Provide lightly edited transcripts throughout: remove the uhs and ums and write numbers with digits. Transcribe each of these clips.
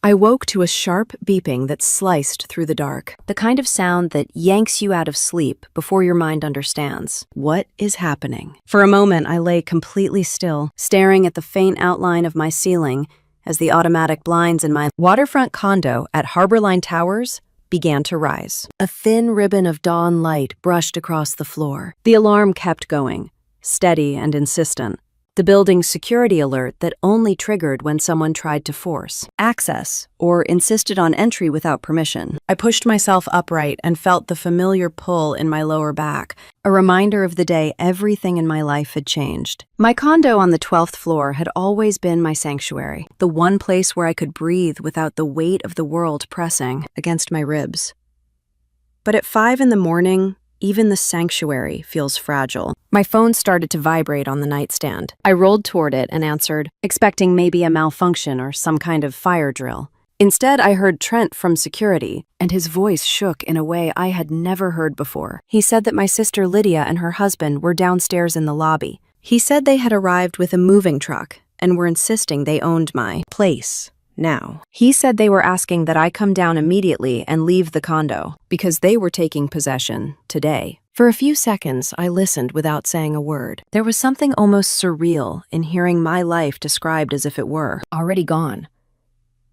I woke to a sharp beeping that sliced through the dark, the kind of sound that yanks you out of sleep before your mind understands. What is happening? For a moment, I lay completely still, staring at the faint outline of my ceiling as the automatic blinds in my waterfront condo at Harborline Towers began to rise. A thin ribbon of dawn light brushed across the floor. The alarm kept going, steady and insistent. The building's security alert that only triggered when someone tried to force access or insisted on entry without permission. I pushed myself upright and felt the familiar pull in my lower back, a reminder of the day everything in my life had changed. My condo on the 12th floor had always been my sanctuary, the one place where I could breathe without the weight of the world pressing against my ribs. But at 5 a.m, even the sanctuary feels fragile. My phone started to vibrate on the nightstand. I rolled toward it and answered, expecting maybe a malfunction or some kind of fire drill. Instead, I heard Trent from security, and his voice shook in a way I had never heard before. He said that my sister Lydia and her husband were downstairs in the lobby. He said they had arrived with a moving truck and were insisting they owned my place. Now, he said they were asking that I come down immediately and leave the condo because they were taking possession today. For a few seconds, I listened without saying a word. There was something almost surreal in hearing my life described as if it were already gone.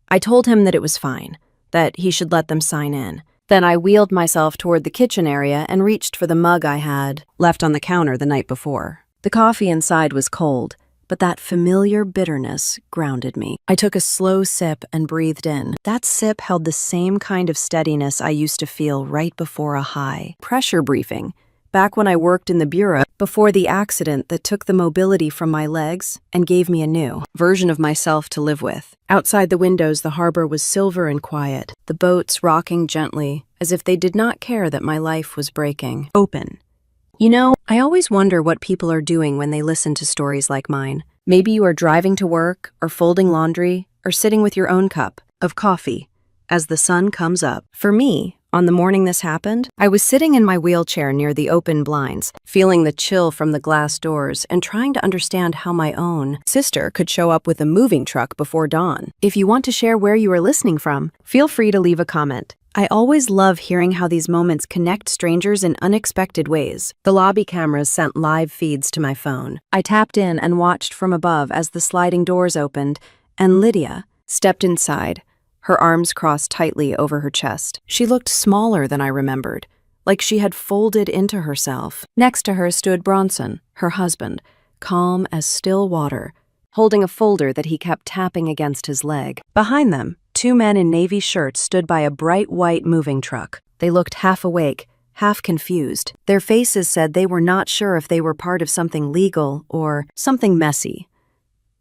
I told him that it was fine, that he should let them sign in. Then I wheeled myself toward the kitchen area and reached for the mug I had left on the counter the night before. The coffee inside was cold, but that familiar bitterness grounded me. I took a slow sip and breathed in. That sip held the same kind of steadiness I used to feel right before a high pressure briefing, back when I worked in the bureau before the accident that took the mobility from my legs and gave me a new version of myself to live with. Outside the windows, the harbor was silver and quiet, the boats rocking gently, as if they did not care that my life was breaking open. You know, I always wonder what people are doing when they listen to stories like mine. Maybe you are driving to work, or folding laundry, or sitting with your own cup of coffee as the sun comes up. For me, on the morning this happened, I was sitting in my wheelchair near the open blinds, feeling the chill from the glass doors and trying to understand how my own sister could show up with a moving truck before dawn. If you want to share where you are listening from, feel free to leave a comment. I always love hearing how these moments connect strangers in unexpected ways. The lobby cameras sent live feeds to my phone. I tapped in and watched from above as the sliding doors opened, and Lydia stepped inside, her arms crossed tightly over her chest. She looked smaller than I remembered, like she had folded into herself. Next to her stood Bronson, her husband, calm as still water, holding a folder that he kept tapping against his leg. Behind them, 2 men in navy shirts stood by a bright white moving truck. They looked half awake, half confused. Their faces said they were not sure if they were part of something legal or something messy.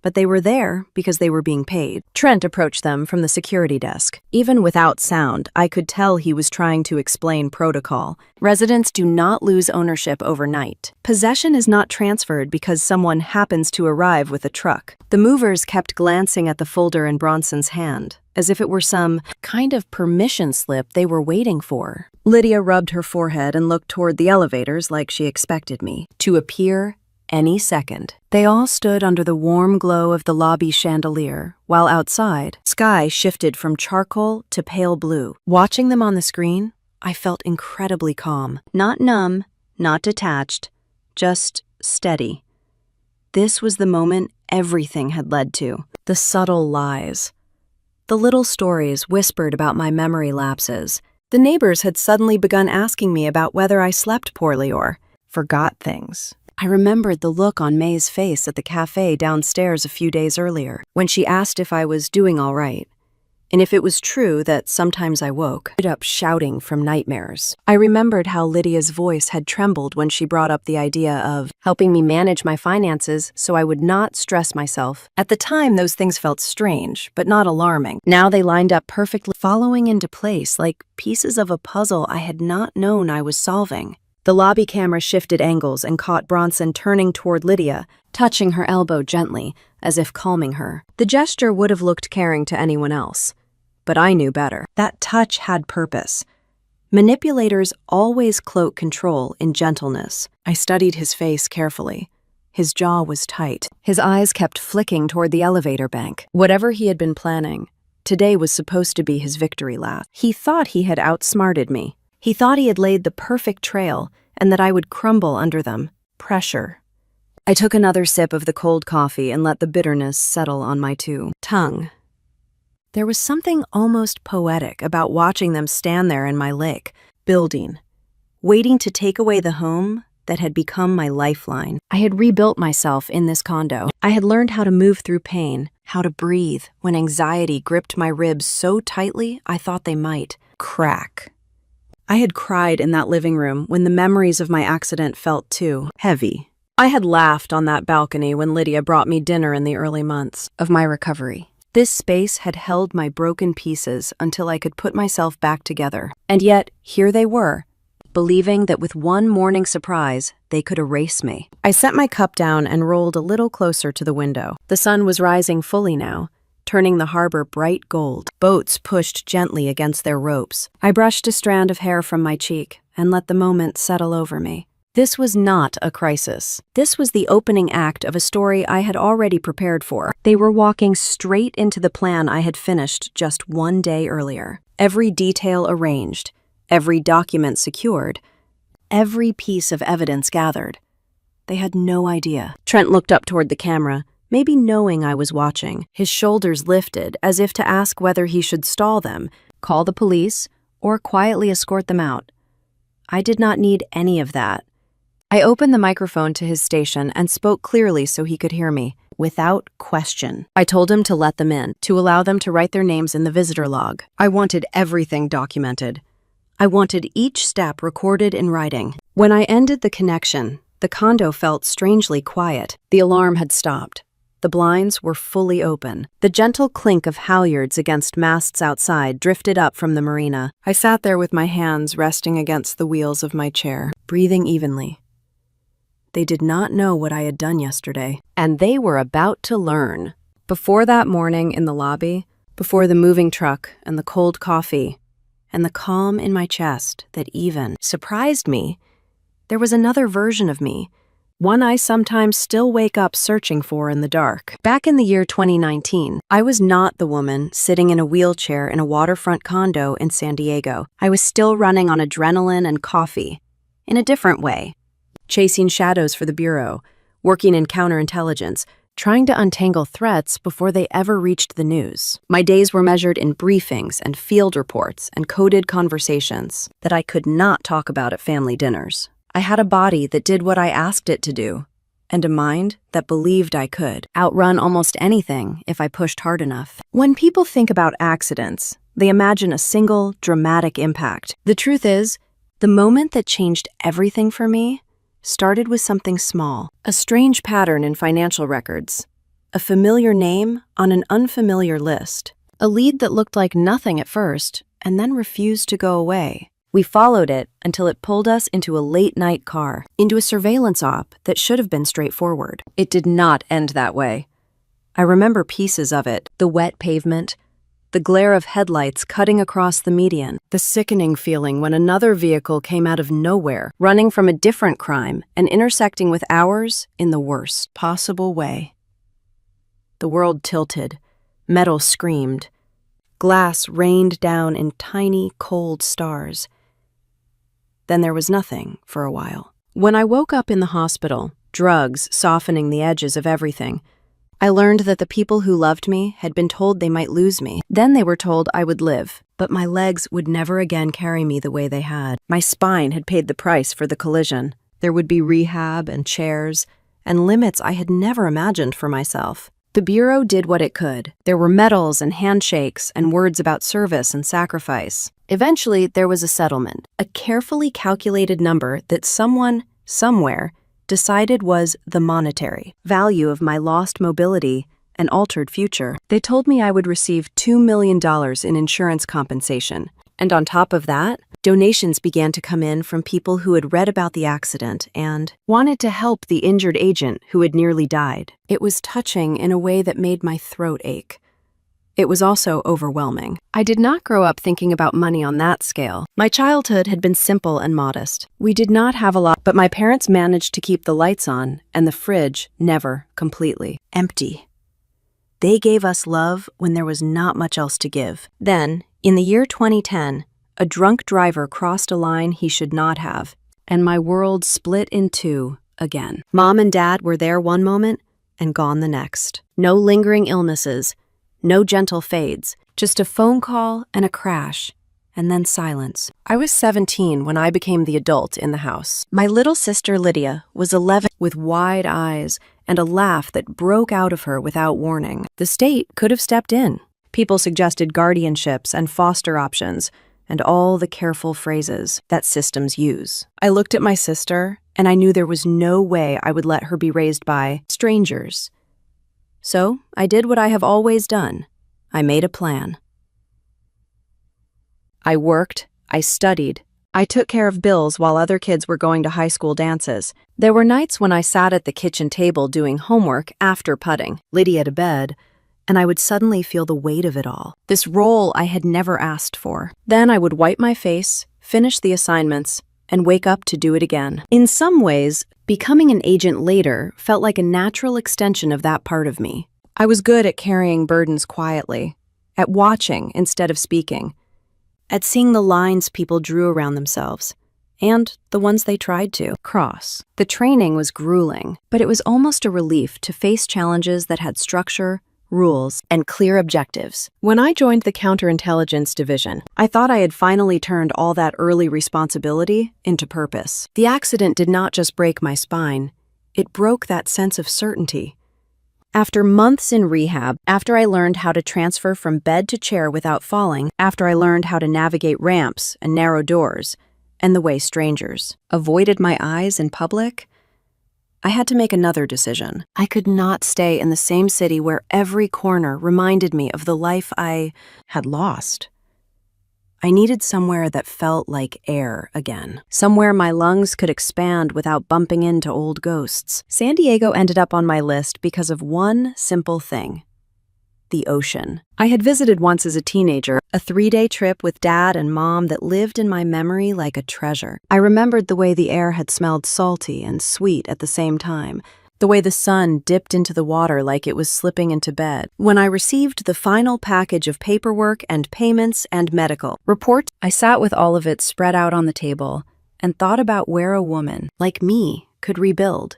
But they were there because they were being paid. Trent approached them from the security desk. Even without sound, I could tell he was trying to explain protocol. Residents do not lose ownership overnight. Possession is not transferred because someone happens to arrive with a truck. The movers kept glancing at the folder in Bronson's hand, as if it were some kind of permission slip they were waiting for. Lydia rubbed her forehead and looked toward the elevators like she expected me to appear any second. They all stood under the warm glow of the lobby chandelier, while outside, sky shifted from charcoal to pale blue. Watching them on the screen, I felt incredibly calm. Not numb, not detached, just steady. This was the moment everything had led to. The subtle lies. The little stories whispered about my memory lapses. The neighbors had suddenly begun asking me about whether I slept poorly or forgot things. I remembered the look on May's face at the cafe downstairs a few days earlier, when she asked if I was doing all right, and if it was true that sometimes I woke up shouting from nightmares. I remembered how Lydia's voice had trembled when she brought up the idea of helping me manage my finances so I would not stress myself. At the time, those things felt strange, but not alarming. Now they lined up perfectly, falling into place like pieces of a puzzle I had not known I was solving. The lobby camera shifted angles and caught Bronson turning toward Lydia, touching her elbow gently, as if calming her. The gesture would have looked caring to anyone else, but I knew better. That touch had purpose. Manipulators always cloak control in gentleness. I studied his face carefully. His jaw was tight. His eyes kept flicking toward the elevator bank. Whatever he had been planning, Today was supposed to be his victory lap. He thought he had outsmarted me. He thought he had laid the perfect trail and that I would crumble under them. Pressure. I took another sip of the cold coffee and let the bitterness settle on my tongue. There was something almost poetic about watching them stand there in my lake, building, waiting to take away the home that had become my lifeline. I had rebuilt myself in this condo. I had learned how to move through pain, how to breathe when anxiety gripped my ribs so tightly I thought they might crack. I had cried in that living room when the memories of my accident felt too heavy. I had laughed on that balcony when Lydia brought me dinner in the early months of my recovery. This space had held my broken pieces until I could put myself back together. And yet, here they were, believing that with one morning surprise, they could erase me. I set my cup down and rolled a little closer to the window. The sun was rising fully now, turning the harbor bright gold. Boats pushed gently against their ropes. I brushed a strand of hair from my cheek and let the moment settle over me. This was not a crisis. This was the opening act of a story I had already prepared for. They were walking straight into the plan I had finished just one day earlier. Every detail arranged, every document secured, every piece of evidence gathered. They had no idea. Trent looked up toward the camera, maybe knowing I was watching. His shoulders lifted as if to ask whether he should stall them, call the police, or quietly escort them out. I did not need any of that. I opened the microphone to his station and spoke clearly so he could hear me, without question. I told him to let them in, to allow them to write their names in the visitor log. I wanted everything documented. I wanted each step recorded in writing. When I ended the connection, the condo felt strangely quiet. The alarm had stopped. The blinds were fully open. The gentle clink of halyards against masts outside drifted up from the marina. I sat there with my hands resting against the wheels of my chair, breathing evenly. They did not know what I had done yesterday, and they were about to learn. Before that morning in the lobby, before the moving truck and the cold coffee, and the calm in my chest that even surprised me, there was another version of me, one I sometimes still wake up searching for in the dark. Back in the year 2019, I was not the woman sitting in a wheelchair in a waterfront condo in San Diego. I was still running on adrenaline and coffee, in a different way. Chasing shadows for the Bureau, working in counterintelligence, trying to untangle threats before they ever reached the news. My days were measured in briefings and field reports and coded conversations that I could not talk about at family dinners. I had a body that did what I asked it to do, and a mind that believed I could outrun almost anything if I pushed hard enough. When people think about accidents, they imagine a single, dramatic impact. The truth is, the moment that changed everything for me started with something small, a strange pattern in financial records, a familiar name on an unfamiliar list, a lead that looked like nothing at first and then refused to go away. We followed it until it pulled us into a late-night car, into a surveillance op that should have been straightforward. It did not end that way. I remember pieces of it, the wet pavement, the glare of headlights cutting across the median, the sickening feeling when another vehicle came out of nowhere, running from a different crime and intersecting with ours in the worst possible way. The world tilted, metal screamed, glass rained down in tiny, cold stars. Then there was nothing for a while. When I woke up in the hospital, drugs softening the edges of everything, I learned that the people who loved me had been told they might lose me. Then they were told I would live, but my legs would never again carry me the way they had. My spine had paid the price for the collision. There would be rehab and chairs and limits I had never imagined for myself. The Bureau did what it could. There were medals and handshakes and words about service and sacrifice. Eventually, there was a settlement, a carefully calculated number that someone, somewhere, decided was the monetary value of my lost mobility and altered future. They told me I would receive $2 million in insurance compensation. And on top of that, donations began to come in from people who had read about the accident and wanted to help the injured agent who had nearly died. It was touching in a way that made my throat ache. It was also overwhelming. I did not grow up thinking about money on that scale. My childhood had been simple and modest. We did not have a lot, but my parents managed to keep the lights on and the fridge never completely empty. They gave us love when there was not much else to give. Then, in the year 2010, a drunk driver crossed a line he should not have, and my world split in two again. Mom and Dad were there one moment and gone the next. No lingering illnesses, no gentle fades, just a phone call and a crash, and then silence. I was 17 when I became the adult in the house. My little sister Lydia was 11 with wide eyes and a laugh that broke out of her without warning. The state could have stepped in. People suggested guardianships and foster options, and all the careful phrases that systems use. I looked at my sister, and I knew there was no way I would let her be raised by strangers. So I did what I have always done. I made a plan. I worked, I studied, I took care of bills while other kids were going to high school dances. There were nights when I sat at the kitchen table doing homework after putting Lydia to bed, and I would suddenly feel the weight of it all. This role I had never asked for. Then I would wipe my face, finish the assignments, and wake up to do it again. In some ways, becoming an agent later felt like a natural extension of that part of me. I was good at carrying burdens quietly, at watching instead of speaking, at seeing the lines people drew around themselves, and the ones they tried to cross. The training was grueling, but it was almost a relief to face challenges that had structure, rules, and clear objectives. When I joined the counterintelligence division, I thought I had finally turned all that early responsibility into purpose. The accident did not just break my spine, it broke that sense of certainty. After months in rehab, after I learned how to transfer from bed to chair without falling, after I learned how to navigate ramps and narrow doors, and the way strangers avoided my eyes in public, I had to make another decision. I could not stay in the same city where every corner reminded me of the life I had lost. I needed somewhere that felt like air again. Somewhere my lungs could expand without bumping into old ghosts. San Diego ended up on my list because of one simple thing: the ocean. I had visited once as a teenager, a 3-day trip with Dad and Mom that lived in my memory like a treasure. I remembered the way the air had smelled salty and sweet at the same time, the way the sun dipped into the water like it was slipping into bed. When I received the final package of paperwork and payments and medical reports, I sat with all of it spread out on the table and thought about where a woman like me could rebuild.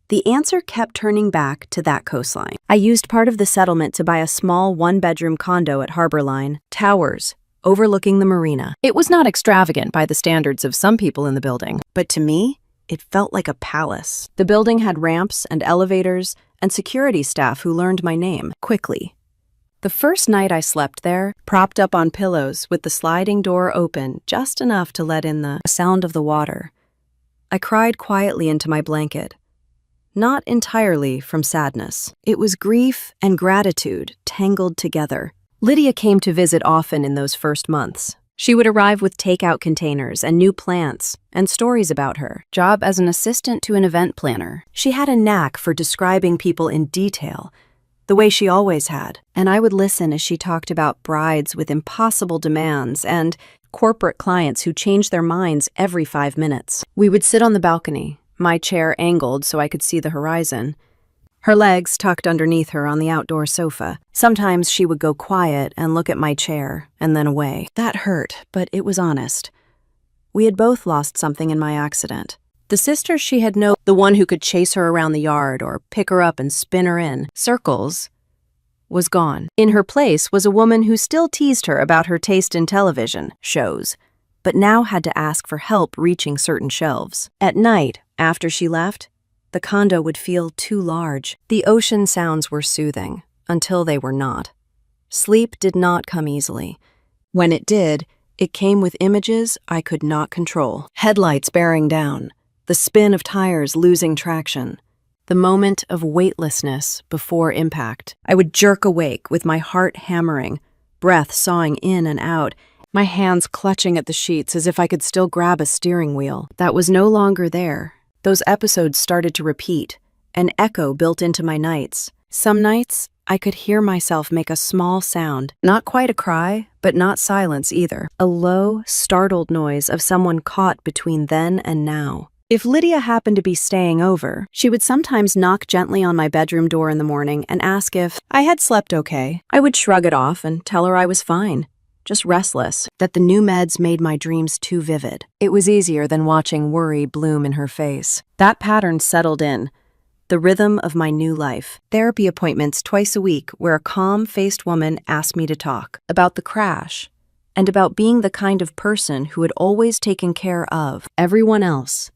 The answer kept turning back to that coastline. I used part of the settlement to buy a small 1-bedroom condo at Harborline, towers, overlooking the marina. It was not extravagant by the standards of some people in the building, but to me, it felt like a palace. The building had ramps and elevators and security staff who learned my name quickly. The first night I slept there, propped up on pillows with the sliding door open just enough to let in the sound of the water, I cried quietly into my blanket. Not entirely from sadness. It was grief and gratitude tangled together. Lydia came to visit often in those first months. She would arrive with takeout containers and new plants and stories about her job as an assistant to an event planner. She had a knack for describing people in detail, the way she always had, and I would listen as she talked about brides with impossible demands and corporate clients who changed their minds every 5 minutes. We would sit on the balcony, my chair angled so I could see the horizon, her legs tucked underneath her on the outdoor sofa. Sometimes she would go quiet and look at my chair and then away. That hurt, but it was honest. We had both lost something in my accident. The sister she had known, the one who could chase her around the yard or pick her up and spin her in circles, was gone. In her place was a woman who still teased her about her taste in television shows, but now had to ask for help reaching certain shelves. At night, after she left, the condo would feel too large. The ocean sounds were soothing, until they were not. Sleep did not come easily. When it did, it came with images I could not control. Headlights bearing down, the spin of tires losing traction, the moment of weightlessness before impact. I would jerk awake with my heart hammering, breath sawing in and out, my hands clutching at the sheets as if I could still grab a steering wheel. That was no longer there. Those episodes started to repeat, an echo built into my nights. Some nights, I could hear myself make a small sound, not quite a cry, but not silence either. A low, startled noise of someone caught between then and now. If Lydia happened to be staying over, she would sometimes knock gently on my bedroom door in the morning and ask if I had slept okay. I would shrug it off and tell her I was fine, just restless, that the new meds made my dreams too vivid. It was easier than watching worry bloom in her face. That pattern settled in, the rhythm of my new life. Therapy appointments twice a week where a calm-faced woman asked me to talk about the crash and about being the kind of person who had always taken care of everyone else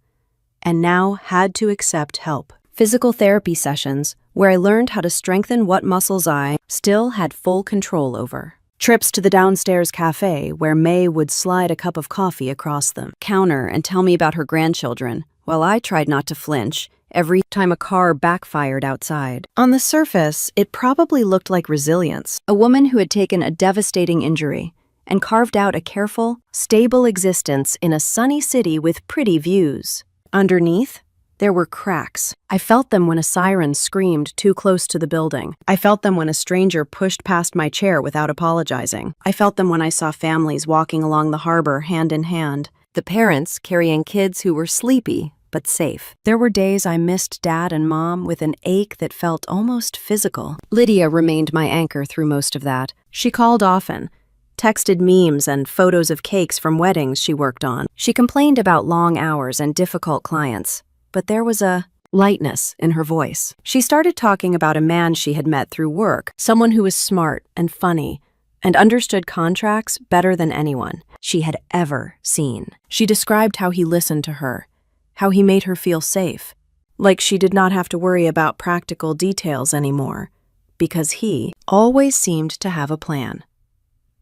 and now had to accept help. Physical therapy sessions where I learned how to strengthen what muscles I still had full control over. Trips to the downstairs cafe where May would slide a cup of coffee across the counter and tell me about her grandchildren, while I tried not to flinch every time a car backfired outside. On the surface, it probably looked like resilience. A woman who had taken a devastating injury and carved out a careful, stable existence in a sunny city with pretty views. Underneath, there were cracks. I felt them when a siren screamed too close to the building. I felt them when a stranger pushed past my chair without apologizing. I felt them when I saw families walking along the harbor hand in hand, the parents carrying kids who were sleepy but safe. There were days I missed Dad and Mom with an ache that felt almost physical. Lydia remained my anchor through most of that. She called often, texted memes and photos of cakes from weddings she worked on. She complained about long hours and difficult clients, but there was a lightness in her voice. She started talking about a man she had met through work, someone who was smart and funny and understood contracts better than anyone she had ever seen. She described how he listened to her, how he made her feel safe, like she did not have to worry about practical details anymore, because he always seemed to have a plan.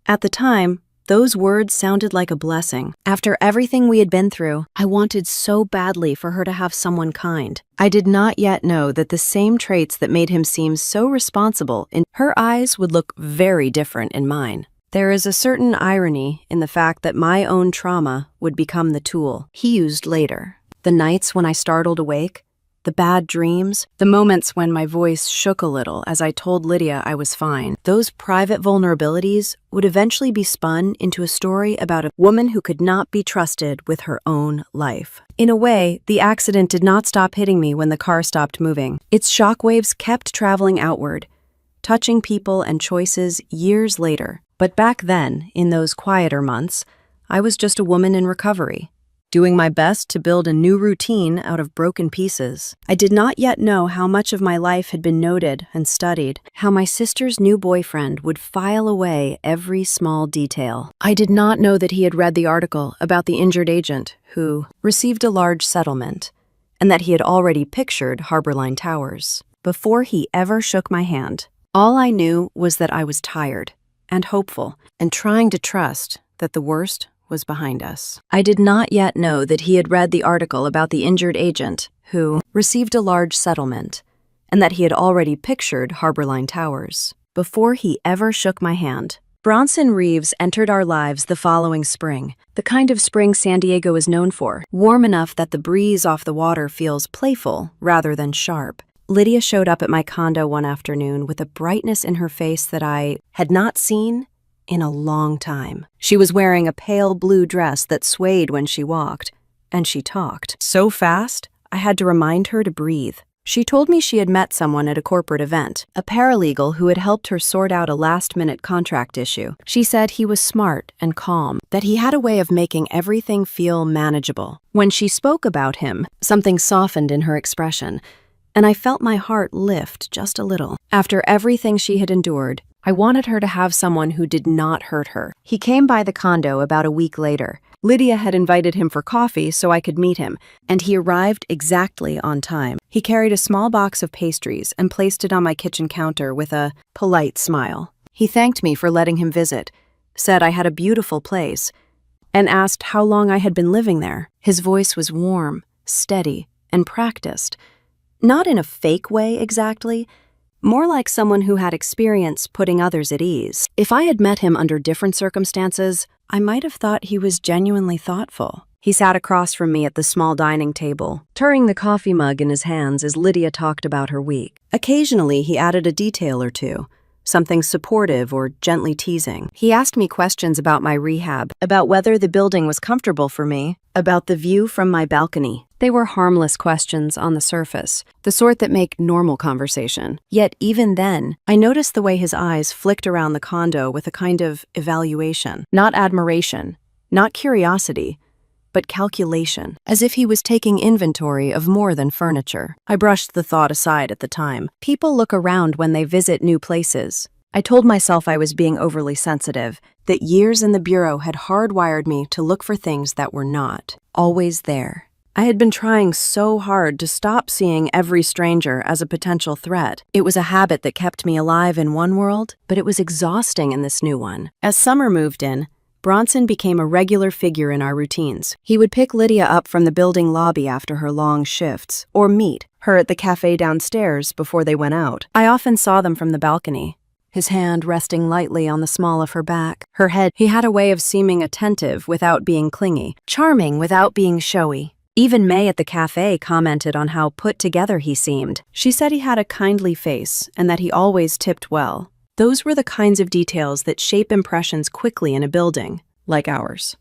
At the time, those words sounded like a blessing. After everything we had been through, I wanted so badly for her to have someone kind. I did not yet know that the same traits that made him seem so responsible in her eyes would look very different in mine. There is a certain irony in the fact that my own trauma would become the tool he used later. The nights when I startled awake, the bad dreams, the moments when my voice shook a little as I told Lydia I was fine. Those private vulnerabilities would eventually be spun into a story about a woman who could not be trusted with her own life. In a way, the accident did not stop hitting me when the car stopped moving. Its shockwaves kept traveling outward, touching people and choices years later. But back then, in those quieter months, I was just a woman in recovery, doing my best to build a new routine out of broken pieces. I did not yet know how much of my life had been noted and studied, how my sister's new boyfriend would file away every small detail. I did not know that he had read the article about the injured agent who received a large settlement, and that he had already pictured Harborline Towers. Before he ever shook my hand, all I knew was that I was tired and hopeful and trying to trust that the worst was behind us. I did not yet know that he had read the article about the injured agent who received a large settlement, and that he had already pictured Harborline Towers. Before he ever shook my hand, Bronson Reeves entered our lives the following spring, the kind of spring San Diego is known for, warm enough that the breeze off the water feels playful rather than sharp. Lydia showed up at my condo one afternoon with a brightness in her face that I had not seen in a long time. She was wearing a pale blue dress that swayed when she walked, and she talked so fast, I had to remind her to breathe. She told me she had met someone at a corporate event, a paralegal who had helped her sort out a last-minute contract issue. She said he was smart and calm, that he had a way of making everything feel manageable. When she spoke about him, something softened in her expression, and I felt my heart lift just a little. After everything she had endured, I wanted her to have someone who did not hurt her. He came by the condo about a week later. Lydia had invited him for coffee so I could meet him, and he arrived exactly on time. He carried a small box of pastries and placed it on my kitchen counter with a polite smile. He thanked me for letting him visit, said I had a beautiful place, and asked how long I had been living there. His voice was warm, steady, and practiced. Not in a fake way exactly, more like someone who had experience putting others at ease. If I had met him under different circumstances, I might have thought he was genuinely thoughtful. He sat across from me at the small dining table, turning the coffee mug in his hands as Lydia talked about her week. Occasionally, he added a detail or two, something supportive or gently teasing. He asked me questions about my rehab, about whether the building was comfortable for me, about the view from my balcony. They were harmless questions on the surface, the sort that make normal conversation. Yet even then, I noticed the way his eyes flicked around the condo with a kind of evaluation. Not admiration, not curiosity, but calculation, as if he was taking inventory of more than furniture. I brushed the thought aside at the time. People look around when they visit new places. I told myself I was being overly sensitive, that years in the bureau had hardwired me to look for things that were not always there. I had been trying so hard to stop seeing every stranger as a potential threat. It was a habit that kept me alive in one world, but it was exhausting in this new one. As summer moved in, Bronson became a regular figure in our routines. He would pick Lydia up from the building lobby after her long shifts, or meet her at the cafe downstairs before they went out. I often saw them from the balcony, his hand resting lightly on the small of her back, her head. He had a way of seeming attentive without being clingy, charming without being showy. Even May at the cafe commented on how put together he seemed. She said he had a kindly face and that he always tipped well. Those were the kinds of details that shape impressions quickly in a building, like ours.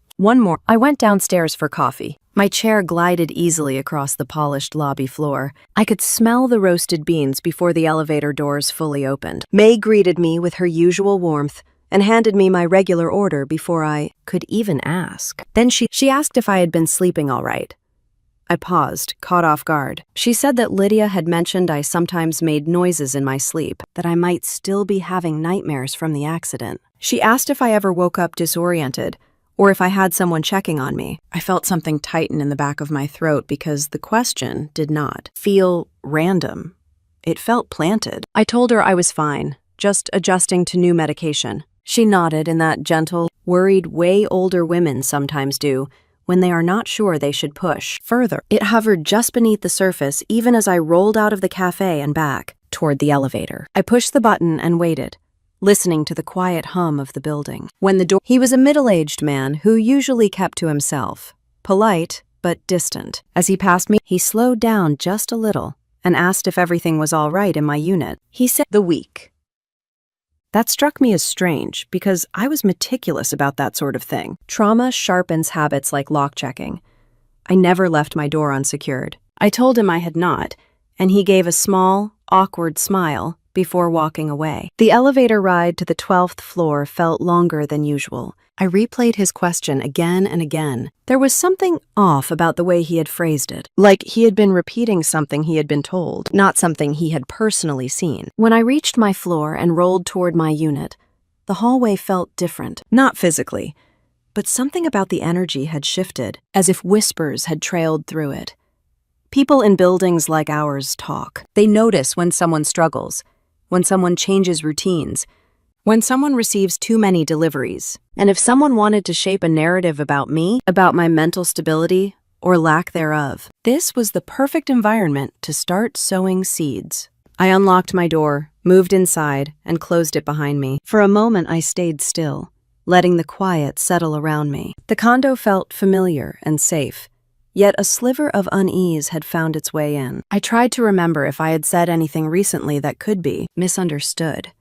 I went downstairs for coffee. My chair glided easily across the polished lobby floor. I could smell the roasted beans before the elevator doors fully opened. May greeted me with her usual warmth and handed me my regular order before I could even ask. Then she asked if I had been sleeping all right. I paused, caught off guard. She said that Lydia had mentioned I sometimes made noises in my sleep, that I might still be having nightmares from the accident. She asked if I ever woke up disoriented, or if I had someone checking on me. I felt something tighten in the back of my throat because the question did not feel random. It felt planted. I told her I was fine, just adjusting to new medication. She nodded in that gentle, worried way older women sometimes do, when they are not sure they should push further. It hovered just beneath the surface even as I rolled out of the cafe and back toward the elevator. I pushed the button and waited, listening to the quiet hum of the building. He was a middle-aged man who usually kept to himself, polite but distant. As he passed me, he slowed down just a little and asked if everything was all right in my unit. He said, "The week." That struck me as strange because I was meticulous about that sort of thing. Trauma sharpens habits like lock-checking. I never left my door unsecured. I told him I had not, and he gave a small, awkward smile before walking away. The elevator ride to the 12th floor felt longer than usual. I replayed his question again and again. There was something off about the way he had phrased it, like he had been repeating something he had been told, not something he had personally seen. When I reached my floor and rolled toward my unit, the hallway felt different, not physically, but something about the energy had shifted, as if whispers had trailed through it. People in buildings like ours talk. They notice when someone struggles, when someone changes routines, when someone receives too many deliveries. And if someone wanted to shape a narrative about me, about my mental stability, or lack thereof, this was the perfect environment to start sowing seeds. I unlocked my door, moved inside, and closed it behind me. For a moment I stayed still, letting the quiet settle around me. The condo felt familiar and safe, yet a sliver of unease had found its way in. I tried to remember if I had said anything recently that could be misunderstood.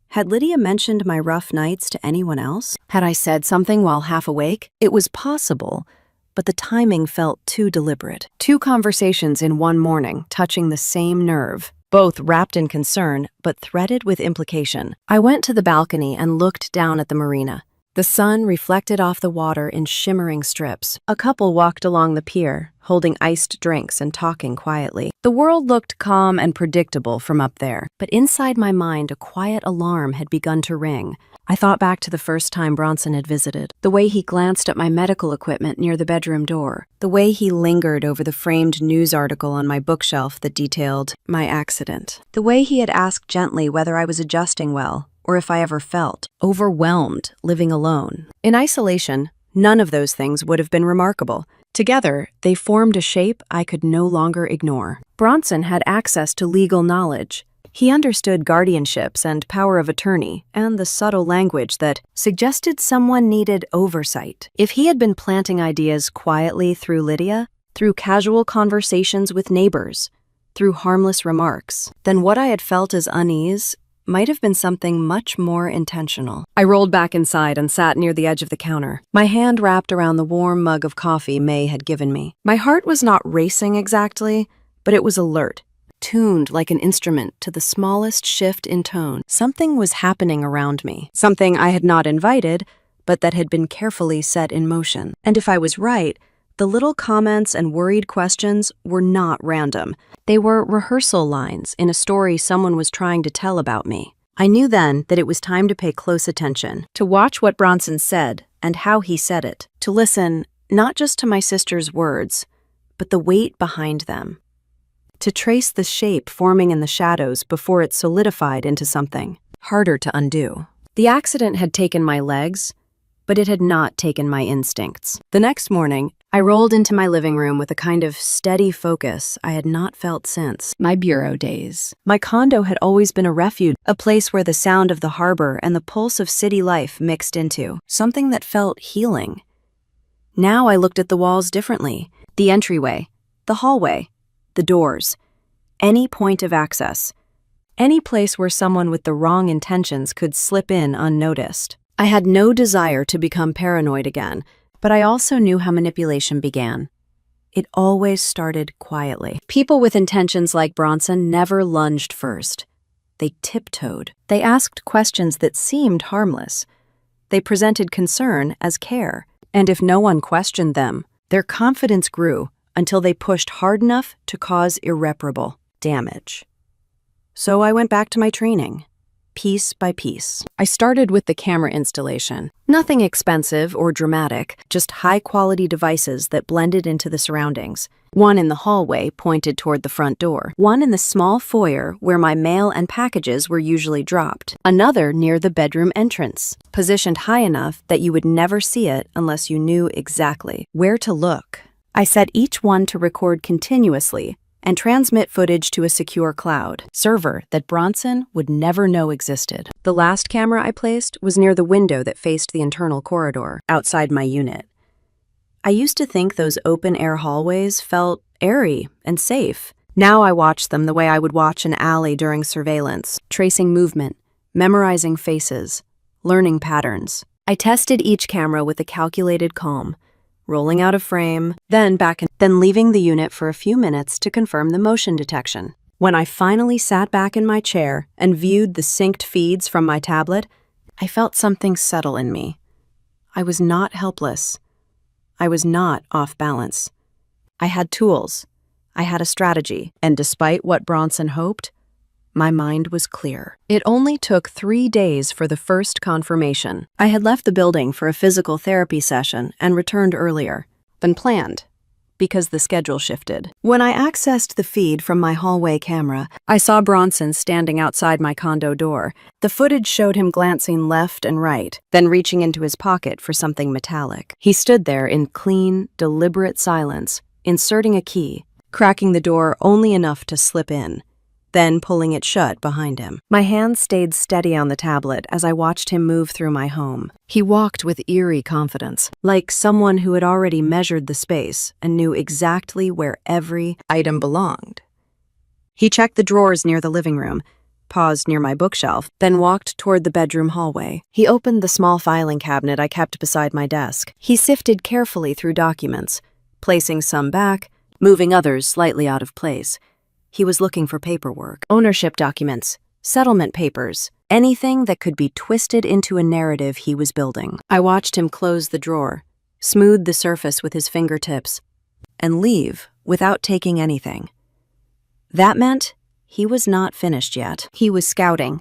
Had Lydia mentioned my rough nights to anyone else? Had I said something while half awake? It was possible, but the timing felt too deliberate. 2 conversations in one morning, touching the same nerve, both wrapped in concern, but threaded with implication. I went to the balcony and looked down at the marina. The sun reflected off the water in shimmering strips. A couple walked along the pier, holding iced drinks and talking quietly. The world looked calm and predictable from up there, but inside my mind a quiet alarm had begun to ring. I thought back to the first time Bronson had visited, the way he glanced at my medical equipment near the bedroom door, the way he lingered over the framed news article on my bookshelf that detailed my accident, the way he had asked gently whether I was adjusting well, or if I ever felt overwhelmed living alone. In isolation, none of those things would have been remarkable. Together, they formed a shape I could no longer ignore. Bronson had access to legal knowledge. He understood guardianships and power of attorney, and the subtle language that suggested someone needed oversight. If he had been planting ideas quietly through Lydia, through casual conversations with neighbors, through harmless remarks, then what I had felt as unease might have been something much more intentional. I rolled back inside and sat near the edge of the counter, my hand wrapped around the warm mug of coffee May had given me. My heart was not racing exactly, but it was alert, tuned like an instrument to the smallest shift in tone. Something was happening around me, something I had not invited, but that had been carefully set in motion. And if I was right, the little comments and worried questions were not random. They were rehearsal lines in a story someone was trying to tell about me. I knew then that it was time to pay close attention, to watch what Bronson said and how he said it, to listen not just to my sister's words, but the weight behind them, to trace the shape forming in the shadows before it solidified into something harder to undo. The accident had taken my legs, but it had not taken my instincts. The next morning, I rolled into my living room with a kind of steady focus I had not felt since my bureau days. My condo had always been a refuge, a place where the sound of the harbor and the pulse of city life mixed into, something that felt healing. Now I looked at the walls differently. The entryway, the hallway, the doors, any point of access, any place where someone with the wrong intentions could slip in unnoticed. I had no desire to become paranoid again, but I also knew how manipulation began. It always started quietly. People with intentions like Bronson never lunged first. They tiptoed. They asked questions that seemed harmless. They presented concern as care. And if no one questioned them, their confidence grew until they pushed hard enough to cause irreparable damage. So I went back to my training. Piece by piece. I started with the camera installation. Nothing expensive or dramatic, just high-quality devices that blended into the surroundings. One in the hallway pointed toward the front door. One in the small foyer where my mail and packages were usually dropped. Another near the bedroom entrance, positioned high enough that you would never see it unless you knew exactly where to look. I set each one to record continuously and transmit footage to a secure cloud server that Bronson would never know existed. The last camera I placed was near the window that faced the internal corridor, outside my unit. I used to think those open-air hallways felt airy and safe. Now I watch them the way I would watch an alley during surveillance, tracing movement, memorizing faces, learning patterns. I tested each camera with a calculated calm, rolling out of frame, then leaving the unit for a few minutes to confirm the motion detection. When I finally sat back in my chair and viewed the synced feeds from my tablet, I felt something settle in me. I was not helpless. I was not off balance. I had tools. I had a strategy. And despite what Bronson hoped, my mind was clear. It only took 3 days for the first confirmation. I had left the building for a physical therapy session and returned earlier than planned, because the schedule shifted. When I accessed the feed from my hallway camera, I saw Bronson standing outside my condo door. The footage showed him glancing left and right, then reaching into his pocket for something metallic. He stood there in clean, deliberate silence, inserting a key, cracking the door only enough to slip in, then pulling it shut behind him. My hand stayed steady on the tablet as I watched him move through my home. He walked with eerie confidence, like someone who had already measured the space and knew exactly where every item belonged. He checked the drawers near the living room, paused near my bookshelf, then walked toward the bedroom hallway. He opened the small filing cabinet I kept beside my desk. He sifted carefully through documents, placing some back, moving others slightly out of place. He was looking for paperwork, ownership documents, settlement papers, anything that could be twisted into a narrative he was building. I watched him close the drawer, smooth the surface with his fingertips, and leave without taking anything. That meant he was not finished yet. He was scouting.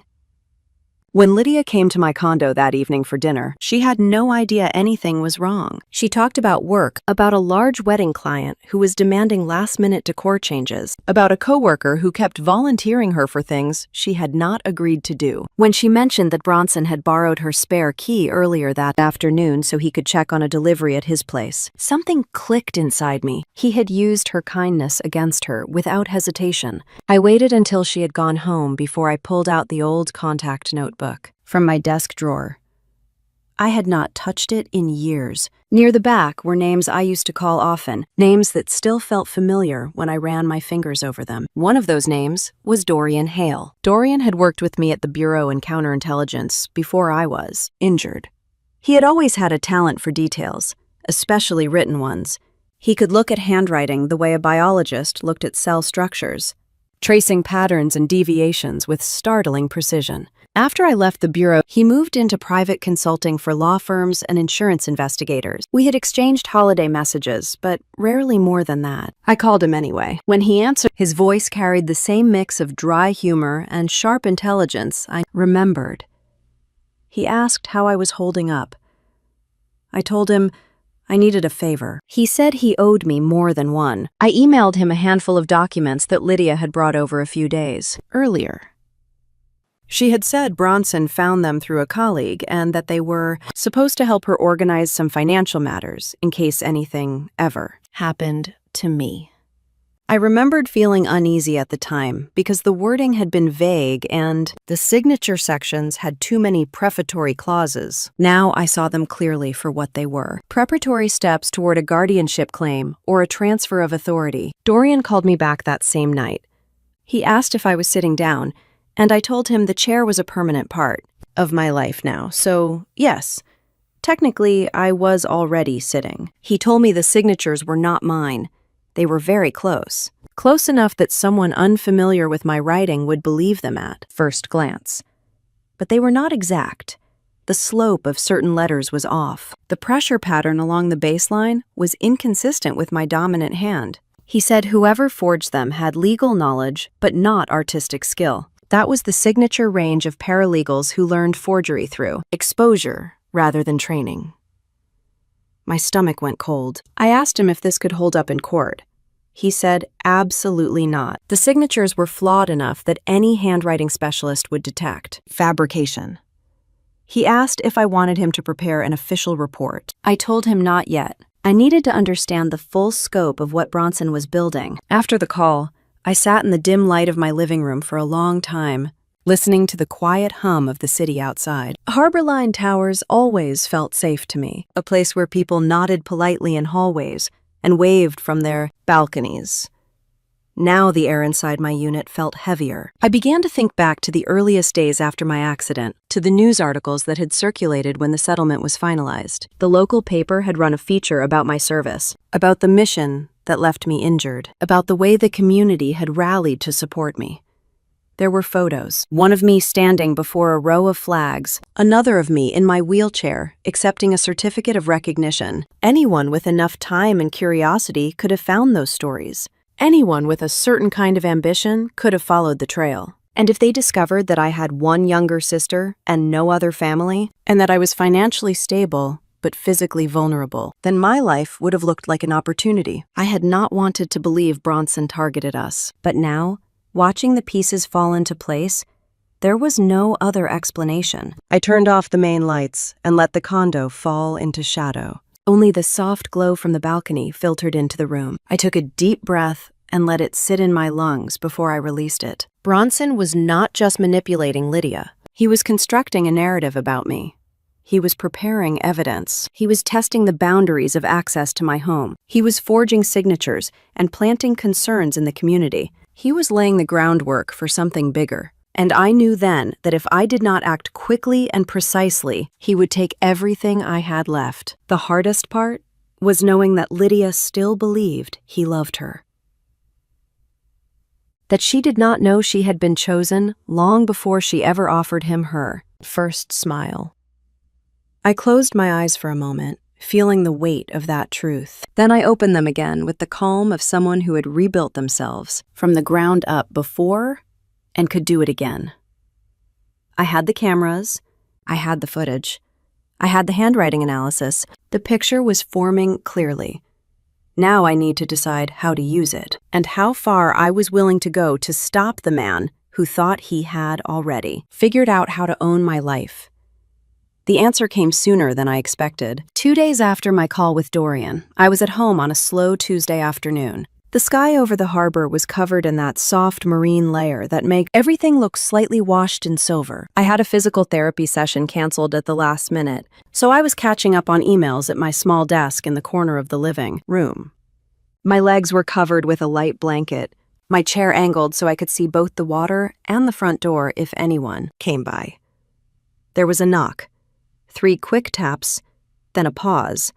When Lydia came to my condo that evening for dinner, she had no idea anything was wrong. She talked about work, about a large wedding client who was demanding last-minute decor changes, about a coworker who kept volunteering her for things she had not agreed to do. When she mentioned that Bronson had borrowed her spare key earlier that afternoon so he could check on a delivery at his place, something clicked inside me. He had used her kindness against her without hesitation. I waited until she had gone home before I pulled out the old contact notebook from my desk drawer. I had not touched it in years. Near the back were names I used to call often, names that still felt familiar when I ran my fingers over them. One of those names was Dorian Hale. Dorian had worked with me at the Bureau in counterintelligence before I was injured. He had always had a talent for details, especially written ones. He could look at handwriting the way a biologist looked at cell structures, tracing patterns and deviations with startling precision. After I left the Bureau, he moved into private consulting for law firms and insurance investigators. We had exchanged holiday messages, but rarely more than that. I called him anyway. When he answered, his voice carried the same mix of dry humor and sharp intelligence I remembered. He asked how I was holding up. I told him I needed a favor. He said he owed me more than one. I emailed him a handful of documents that Lydia had brought over a few days earlier. She had said Bronson found them through a colleague and that they were supposed to help her organize some financial matters in case anything ever happened to me. I remembered feeling uneasy at the time because the wording had been vague and the signature sections had too many prefatory clauses. Now I saw them clearly for what they were: preparatory steps toward a guardianship claim or a transfer of authority. Dorian called me back that same night. He asked if I was sitting down, and I told him the chair was a permanent part of my life now, so yes, technically I was already sitting. He told me the signatures were not mine. They were very close. Close enough that someone unfamiliar with my writing would believe them at first glance. But they were not exact. The slope of certain letters was off. The pressure pattern along the baseline was inconsistent with my dominant hand. He said whoever forged them had legal knowledge, but not artistic skill. That was the signature range of paralegals who learned forgery through exposure rather than training. My stomach went cold. I asked him if this could hold up in court. He said absolutely not. The signatures were flawed enough that any handwriting specialist would detect fabrication. He asked if I wanted him to prepare an official report. I told him not yet. I needed to understand the full scope of what Bronson was building. After the call, I sat in the dim light of my living room for a long time, listening to the quiet hum of the city outside. Harborline Towers always felt safe to me, a place where people nodded politely in hallways and waved from their balconies. Now the air inside my unit felt heavier. I began to think back to the earliest days after my accident, to the news articles that had circulated when the settlement was finalized. The local paper had run a feature about my service, about the mission that left me injured, about the way the community had rallied to support me. There were photos, one of me standing before a row of flags, another of me in my wheelchair, accepting a certificate of recognition. Anyone with enough time and curiosity could have found those stories. Anyone with a certain kind of ambition could have followed the trail. And if they discovered that I had one younger sister and no other family, and that I was financially stable but physically vulnerable, then my life would have looked like an opportunity. I had not wanted to believe Bronson targeted us, but now, watching the pieces fall into place, there was no other explanation. I turned off the main lights and let the condo fall into shadow. Only the soft glow from the balcony filtered into the room. I took a deep breath and let it sit in my lungs before I released it. Bronson was not just manipulating Lydia. He was constructing a narrative about me. He was preparing evidence. He was testing the boundaries of access to my home. He was forging signatures and planting concerns in the community. He was laying the groundwork for something bigger. And I knew then that if I did not act quickly and precisely, he would take everything I had left. The hardest part was knowing that Lydia still believed he loved her. That she did not know she had been chosen long before she ever offered him her first smile. I closed my eyes for a moment, feeling the weight of that truth. Then I opened them again with the calm of someone who had rebuilt themselves from the ground up before and could do it again. I had the cameras, I had the footage, I had the handwriting analysis. The picture was forming clearly. Now I need to decide how to use it and how far I was willing to go to stop the man who thought he had already figured out how to own my life. The answer came sooner than I expected. 2 days after my call with Dorian, I was at home on a slow Tuesday afternoon. The sky over the harbor was covered in that soft marine layer that made everything look slightly washed in silver. I had a physical therapy session canceled at the last minute, so I was catching up on emails at my small desk in the corner of the living room. My legs were covered with a light blanket, my chair angled so I could see both the water and the front door if anyone came by. There was a knock, 3 quick taps, then a pause,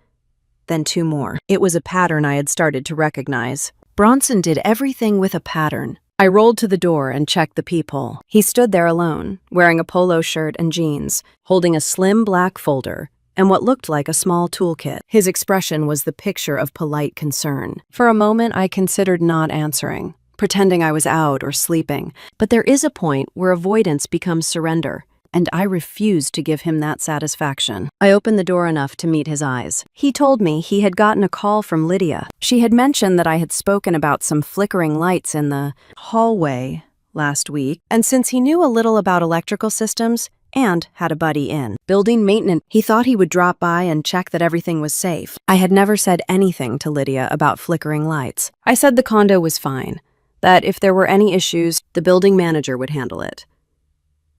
then 2 more. It was a pattern I had started to recognize. Bronson did everything with a pattern. I rolled to the door and checked the peephole. He stood there alone, wearing a polo shirt and jeans, holding a slim black folder and what looked like a small toolkit. His expression was the picture of polite concern. For a moment, I considered not answering, pretending I was out or sleeping. But there is a point where avoidance becomes surrender, and I refused to give him that satisfaction. I opened the door enough to meet his eyes. He told me he had gotten a call from Lydia. She had mentioned that I had spoken about some flickering lights in the hallway last week, and since he knew a little about electrical systems and had a buddy in building maintenance, he thought he would drop by and check that everything was safe. I had never said anything to Lydia about flickering lights. I said the condo was fine, that if there were any issues, the building manager would handle it.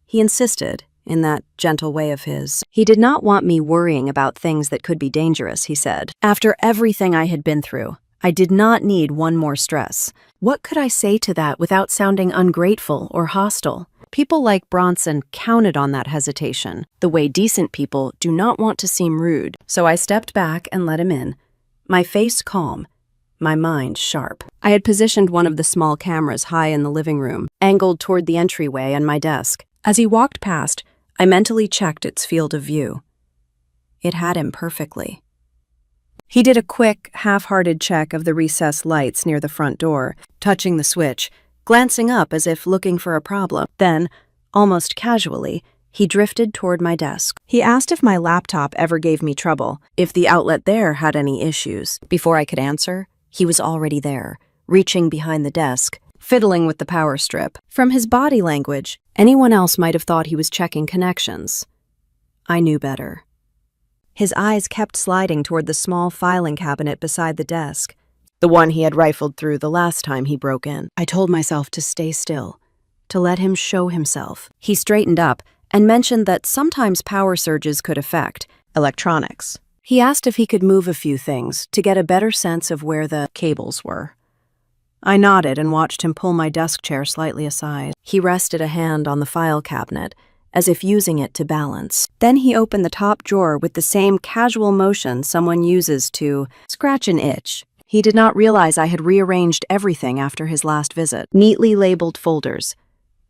He insisted, in that gentle way of his. He did not want me worrying about things that could be dangerous, he said. After everything I had been through, I did not need one more stress. What could I say to that without sounding ungrateful or hostile? People like Bronson counted on that hesitation, the way decent people do not want to seem rude. So I stepped back and let him in, my face calm, my mind sharp. I had positioned one of the small cameras high in the living room, angled toward the entryway and my desk. As he walked past, I mentally checked its field of view. It had him perfectly. He did a quick, half-hearted check of the recessed lights near the front door, touching the switch, glancing up as if looking for a problem. Then, almost casually, he drifted toward my desk. He asked if my laptop ever gave me trouble, if the outlet there had any issues. Before I could answer, he was already there, reaching behind the desk, fiddling with the power strip. From his body language, anyone else might have thought he was checking connections. I knew better. His eyes kept sliding toward the small filing cabinet beside the desk, the one he had rifled through the last time he broke in. I told myself to stay still, to let him show himself. He straightened up and mentioned that sometimes power surges could affect electronics. He asked if he could move a few things to get a better sense of where the cables were. I nodded and watched him pull my desk chair slightly aside. He rested a hand on the file cabinet, as if using it to balance. Then he opened the top drawer with the same casual motion someone uses to scratch an itch. He did not realize I had rearranged everything after his last visit. Neatly labeled folders,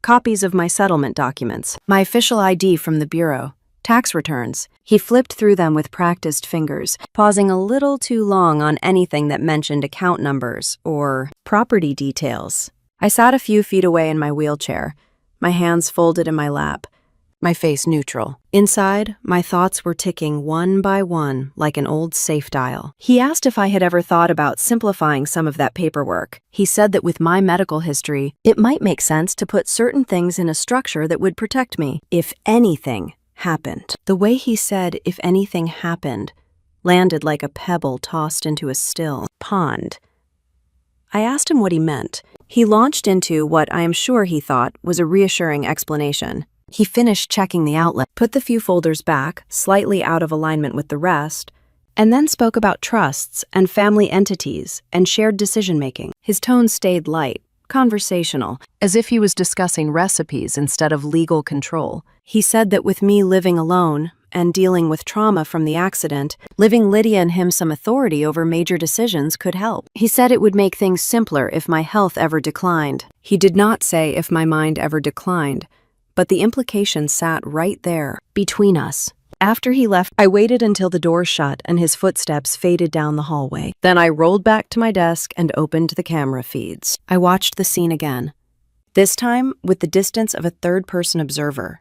copies of my settlement documents, my official ID from the bureau, tax returns. He flipped through them with practiced fingers, pausing a little too long on anything that mentioned account numbers or property details. I sat a few feet away in my wheelchair, my hands folded in my lap, my face neutral. Inside, my thoughts were ticking one by one like an old safe dial. He asked if I had ever thought about simplifying some of that paperwork. He said that with my medical history, it might make sense to put certain things in a structure that would protect me if anything happened. The way he said "if anything happened" landed like a pebble tossed into a still pond. I asked him what he meant. He launched into what I am sure he thought was a reassuring explanation. He finished checking the outlet, put the few folders back, slightly out of alignment with the rest, and then spoke about trusts and family entities and shared decision-making. His tone stayed light, conversational, as if he was discussing recipes instead of legal control. He said that with me living alone and dealing with trauma from the accident, giving Lydia and him some authority over major decisions could help. He said it would make things simpler if my health ever declined. He did not say if my mind ever declined, but the implication sat right there, between us. After he left, I waited until the door shut and his footsteps faded down the hallway. Then I rolled back to my desk and opened the camera feeds. I watched the scene again, this time with the distance of a third-person observer.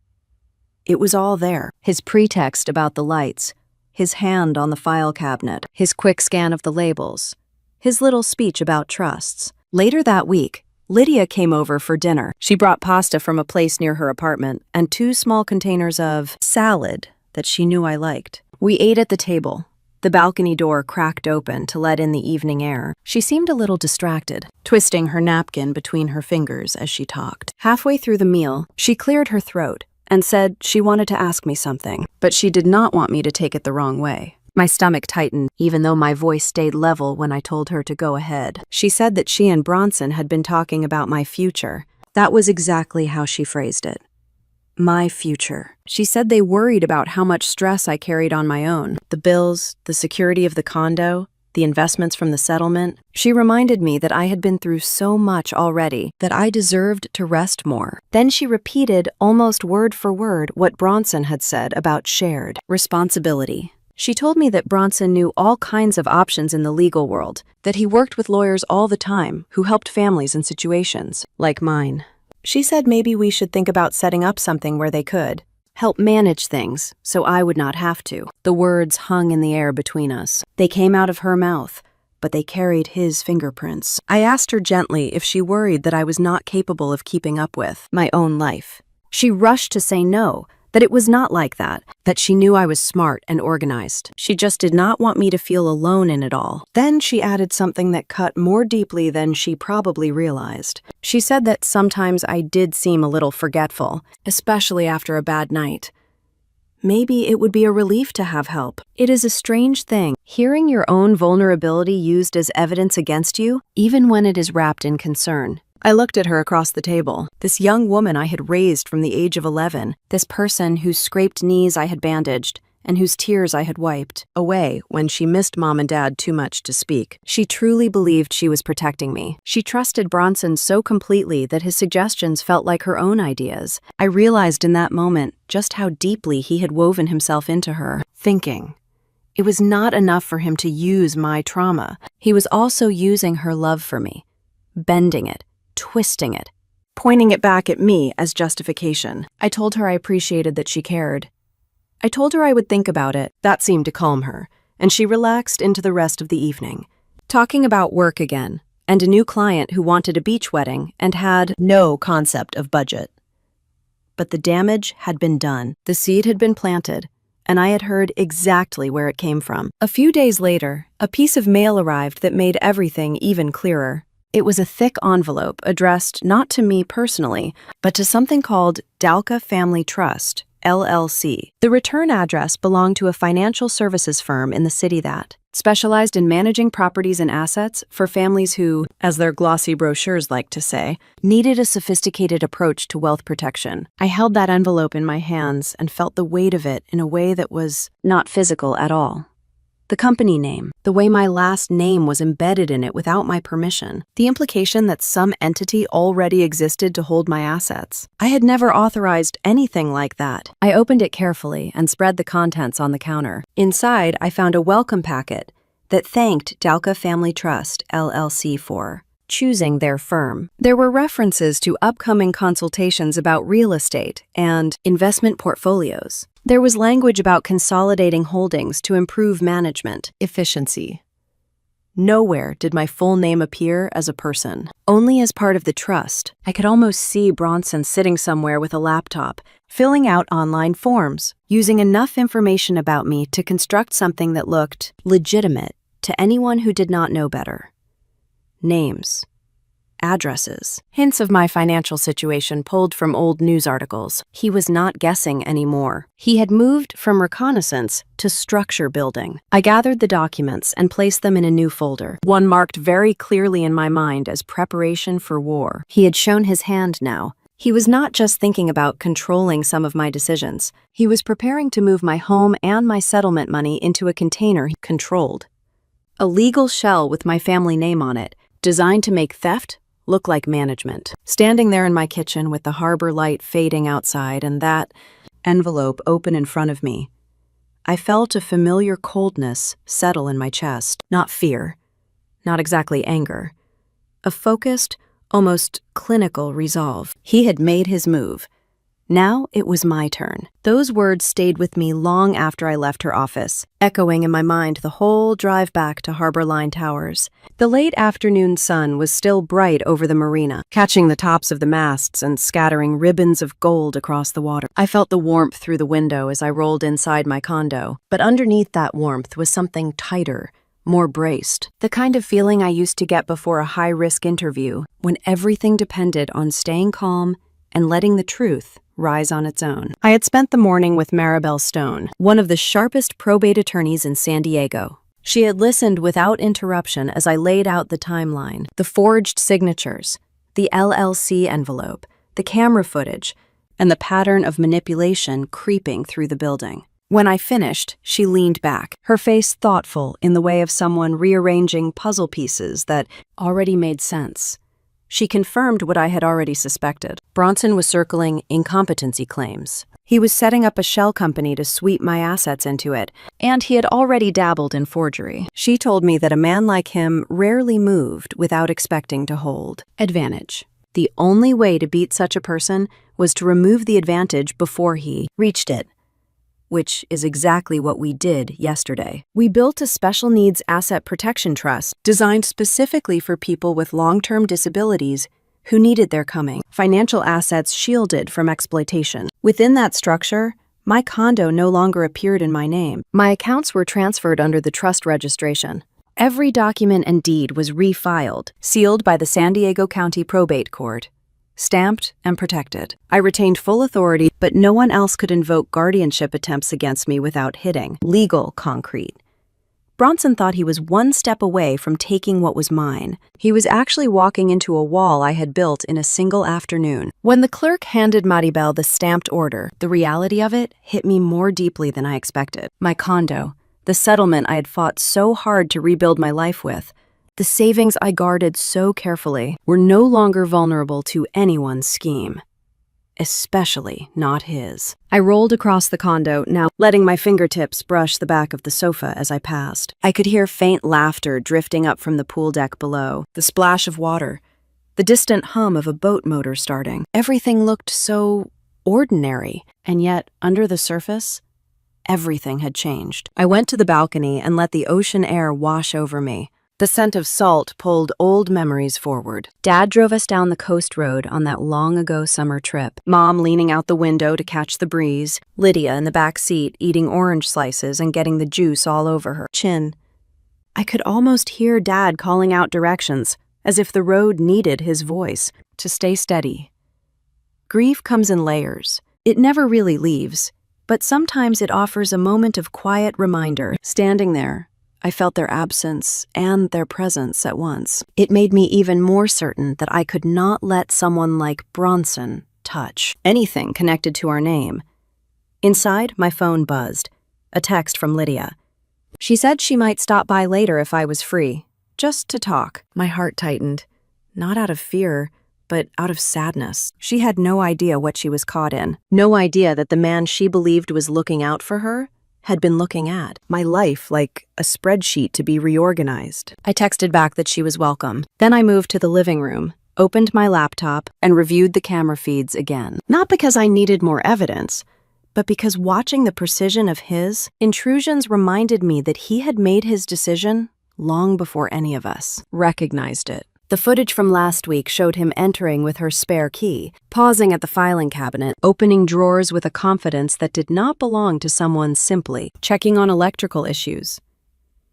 It was all there. His pretext about the lights, his hand on the file cabinet, his quick scan of the labels, his little speech about trusts. Later that week, Lydia came over for dinner. She brought pasta from a place near her apartment and 2 small containers of salad that she knew I liked. We ate at the table, The balcony door cracked open to let in the evening air. She seemed a little distracted, twisting her napkin between her fingers as she talked. Halfway through the meal, she cleared her throat and said she wanted to ask me something, but she did not want me to take it the wrong way. My stomach tightened, even though my voice stayed level when I told her to go ahead. She said that she and Bronson had been talking about my future. That was exactly how she phrased it. My future. She said they worried about how much stress I carried on my own. The bills, the security of the condo, the investments from the settlement. She reminded me that I had been through so much already that I deserved to rest more. Then she repeated, almost word for word, what Bronson had said about shared responsibility. She told me that Bronson knew all kinds of options in the legal world, that he worked with lawyers all the time who helped families in situations like mine. She said maybe we should think about setting up something where they could help manage things so I would not have to. The words hung in the air between us. They came out of her mouth, but they carried his fingerprints. I asked her gently if she worried that I was not capable of keeping up with my own life. She rushed to say no, that it was not like that she knew I was smart and organized. She just did not want me to feel alone in it all. Then she added something that cut more deeply than she probably realized. She said that sometimes I did seem a little forgetful, especially after a bad night. Maybe it would be a relief to have help. It is a strange thing, hearing your own vulnerability used as evidence against you, even when it is wrapped in concern. I looked at her across the table, this young woman I had raised from the age of 11, this person whose scraped knees I had bandaged, and whose tears I had wiped away when she missed Mom and Dad too much to speak. She truly believed she was protecting me. She trusted Bronson so completely that his suggestions felt like her own ideas. I realized in that moment just how deeply he had woven himself into her thinking. It was not enough for him to use my trauma. He was also using her love for me, bending it, twisting it, pointing it back at me as justification. I told her I appreciated that she cared. I told her I would think about it. That seemed to calm her, and she relaxed into the rest of the evening, talking about work again, and a new client who wanted a beach wedding and had no concept of budget. But the damage had been done. The seed had been planted, and I had heard exactly where it came from. A few days later, a piece of mail arrived that made everything even clearer. It was a thick envelope addressed not to me personally, but to something called Dalka Family Trust, LLC. The return address belonged to a financial services firm in the city that specialized in managing properties and assets for families who, as their glossy brochures like to say, needed a sophisticated approach to wealth protection. I held that envelope in my hands and felt the weight of it in a way that was not physical at all. The company name, the way my last name was embedded in it without my permission, the implication that some entity already existed to hold my assets. I had never authorized anything like that. I opened it carefully and spread the contents on the counter. Inside, I found a welcome packet that thanked Dalka Family Trust, LLC for choosing their firm. There were references to upcoming consultations about real estate and investment portfolios. There was language about consolidating holdings to improve management efficiency. Nowhere did my full name appear as a person, only as part of the trust. I could almost see Bronson sitting somewhere with a laptop, filling out online forms, using enough information about me to construct something that looked legitimate to anyone who did not know better. Names, addresses, hints of my financial situation pulled from old news articles. He was not guessing anymore. He had moved from reconnaissance to structure building. I gathered the documents and placed them in a new folder, one marked very clearly in my mind as preparation for war. He had shown his hand now. He was not just thinking about controlling some of my decisions. He was preparing to move my home and my settlement money into a container he controlled. A legal shell with my family name on it, designed to make theft look like management. Standing there in my kitchen with the harbor light fading outside and that envelope open in front of me, I felt a familiar coldness settle in my chest. Not fear, not exactly anger. A focused, almost clinical resolve. He had made his move, Now it was my turn. Those words stayed with me long after I left her office, echoing in my mind the whole drive back to Harbor Line Towers. The late afternoon sun was still bright over the marina, catching the tops of the masts and scattering ribbons of gold across the water. I felt the warmth through the window as I rolled inside my condo, but underneath that warmth was something tighter, more braced. The kind of feeling I used to get before a high-risk interview, when everything depended on staying calm and letting the truth rise on its own. I had spent the morning with Maribel Stone, one of the sharpest probate attorneys in San Diego. She had listened without interruption as I laid out the timeline, the forged signatures, the LLC envelope, the camera footage, and the pattern of manipulation creeping through the building. When I finished, she leaned back, her face thoughtful in the way of someone rearranging puzzle pieces that already made sense. She confirmed what I had already suspected. Bronson was circling incompetency claims. He was setting up a shell company to sweep my assets into it, and he had already dabbled in forgery. She told me that a man like him rarely moved without expecting to hold advantage. The only way to beat such a person was to remove the advantage before he reached it, which is exactly what we did yesterday. We built a special needs asset protection trust designed specifically for people with long-term disabilities who needed their coming, financial assets shielded from exploitation. Within that structure, my condo no longer appeared in my name. My accounts were transferred under the trust registration. Every document and deed was refiled, sealed by the San Diego County Probate Court, stamped and protected. I retained full authority, but no one else could invoke guardianship attempts against me without hitting legal concrete. Bronson thought he was one step away from taking what was mine. He was actually walking into a wall I had built in a single afternoon. When the clerk handed Maribel the stamped order, the reality of it hit me more deeply than I expected. My condo, the settlement I had fought so hard to rebuild my life with, the savings I guarded so carefully, were no longer vulnerable to anyone's scheme, especially not his. I rolled across the condo, now letting my fingertips brush the back of the sofa as I passed. I could hear faint laughter drifting up from the pool deck below, the splash of water, the distant hum of a boat motor starting. Everything looked so ordinary, and yet, under the surface, everything had changed. I went to the balcony and let the ocean air wash over me. The scent of salt pulled old memories forward. Dad drove us down the coast road on that long-ago summer trip. Mom leaning out the window to catch the breeze. Lydia in the back seat eating orange slices and getting the juice all over her chin. I could almost hear Dad calling out directions, as if the road needed his voice to stay steady. Grief comes in layers. It never really leaves, but sometimes it offers a moment of quiet reminder. Standing there, I felt their absence and their presence at once. It made me even more certain that I could not let someone like Bronson touch anything connected to our name. Inside, my phone buzzed. A text from Lydia. She said she might stop by later if I was free, just to talk. My heart tightened, not out of fear, but out of sadness. She had no idea what she was caught in. No idea that the man she believed was looking out for her had been looking at my life like a spreadsheet to be reorganized. I texted back that she was welcome. Then I moved to the living room, opened my laptop, and reviewed the camera feeds again. Not because I needed more evidence, but because watching the precision of his intrusions reminded me that he had made his decision long before any of us recognized it. The footage from last week showed him entering with her spare key, pausing at the filing cabinet, opening drawers with a confidence that did not belong to someone simply checking on electrical issues.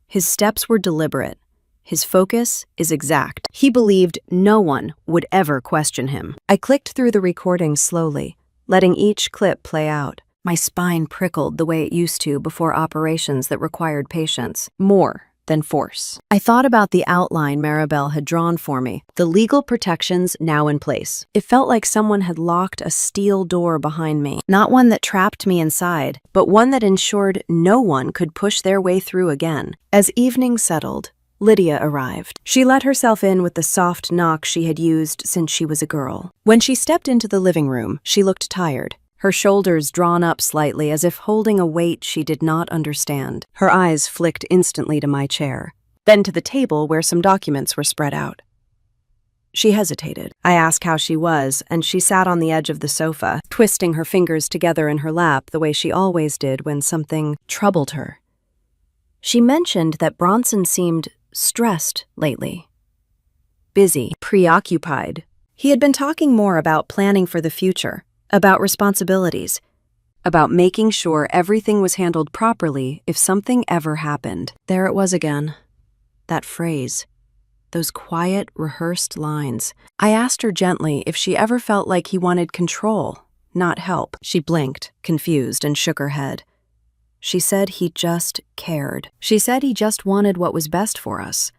His steps were deliberate. His focus is exact. He believed no one would ever question him. I clicked through the recording slowly, letting each clip play out. My spine prickled the way it used to before operations that required patience. More than force. I thought about the outline Maribel had drawn for me, the legal protections now in place. It felt like someone had locked a steel door behind me, not one that trapped me inside, but one that ensured no one could push their way through again. As evening settled, Lydia arrived. She let herself in with the soft knock she had used since she was a girl. When she stepped into the living room, she looked tired, her shoulders drawn up slightly as if holding a weight she did not understand. Her eyes flicked instantly to my chair, then to the table where some documents were spread out. She hesitated. I asked how she was, and she sat on the edge of the sofa, twisting her fingers together in her lap the way she always did when something troubled her. She mentioned that Bronson seemed stressed lately. Busy, preoccupied. He had been talking more about planning for the future, about responsibilities, about making sure everything was handled properly if something ever happened. There it was again. That phrase. Those quiet, rehearsed lines. I asked her gently if she ever felt like he wanted control, not help. She blinked, confused, and shook her head. She said he just cared. She said he just wanted what was best for us.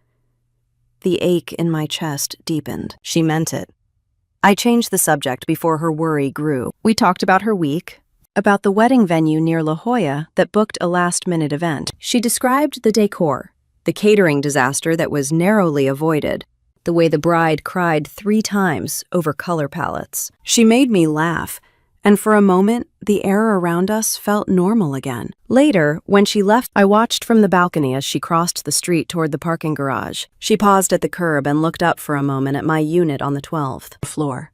The ache in my chest deepened. She meant it. I changed the subject before her worry grew. We talked about her week, about the wedding venue near La Jolla that booked a last-minute event. She described the decor, the catering disaster that was narrowly avoided, the way the bride cried 3 times over color palettes. She made me laugh, and for a moment, the air around us felt normal again. Later, when she left, I watched from the balcony as she crossed the street toward the parking garage. She paused at the curb and looked up for a moment at my unit on the 12th floor.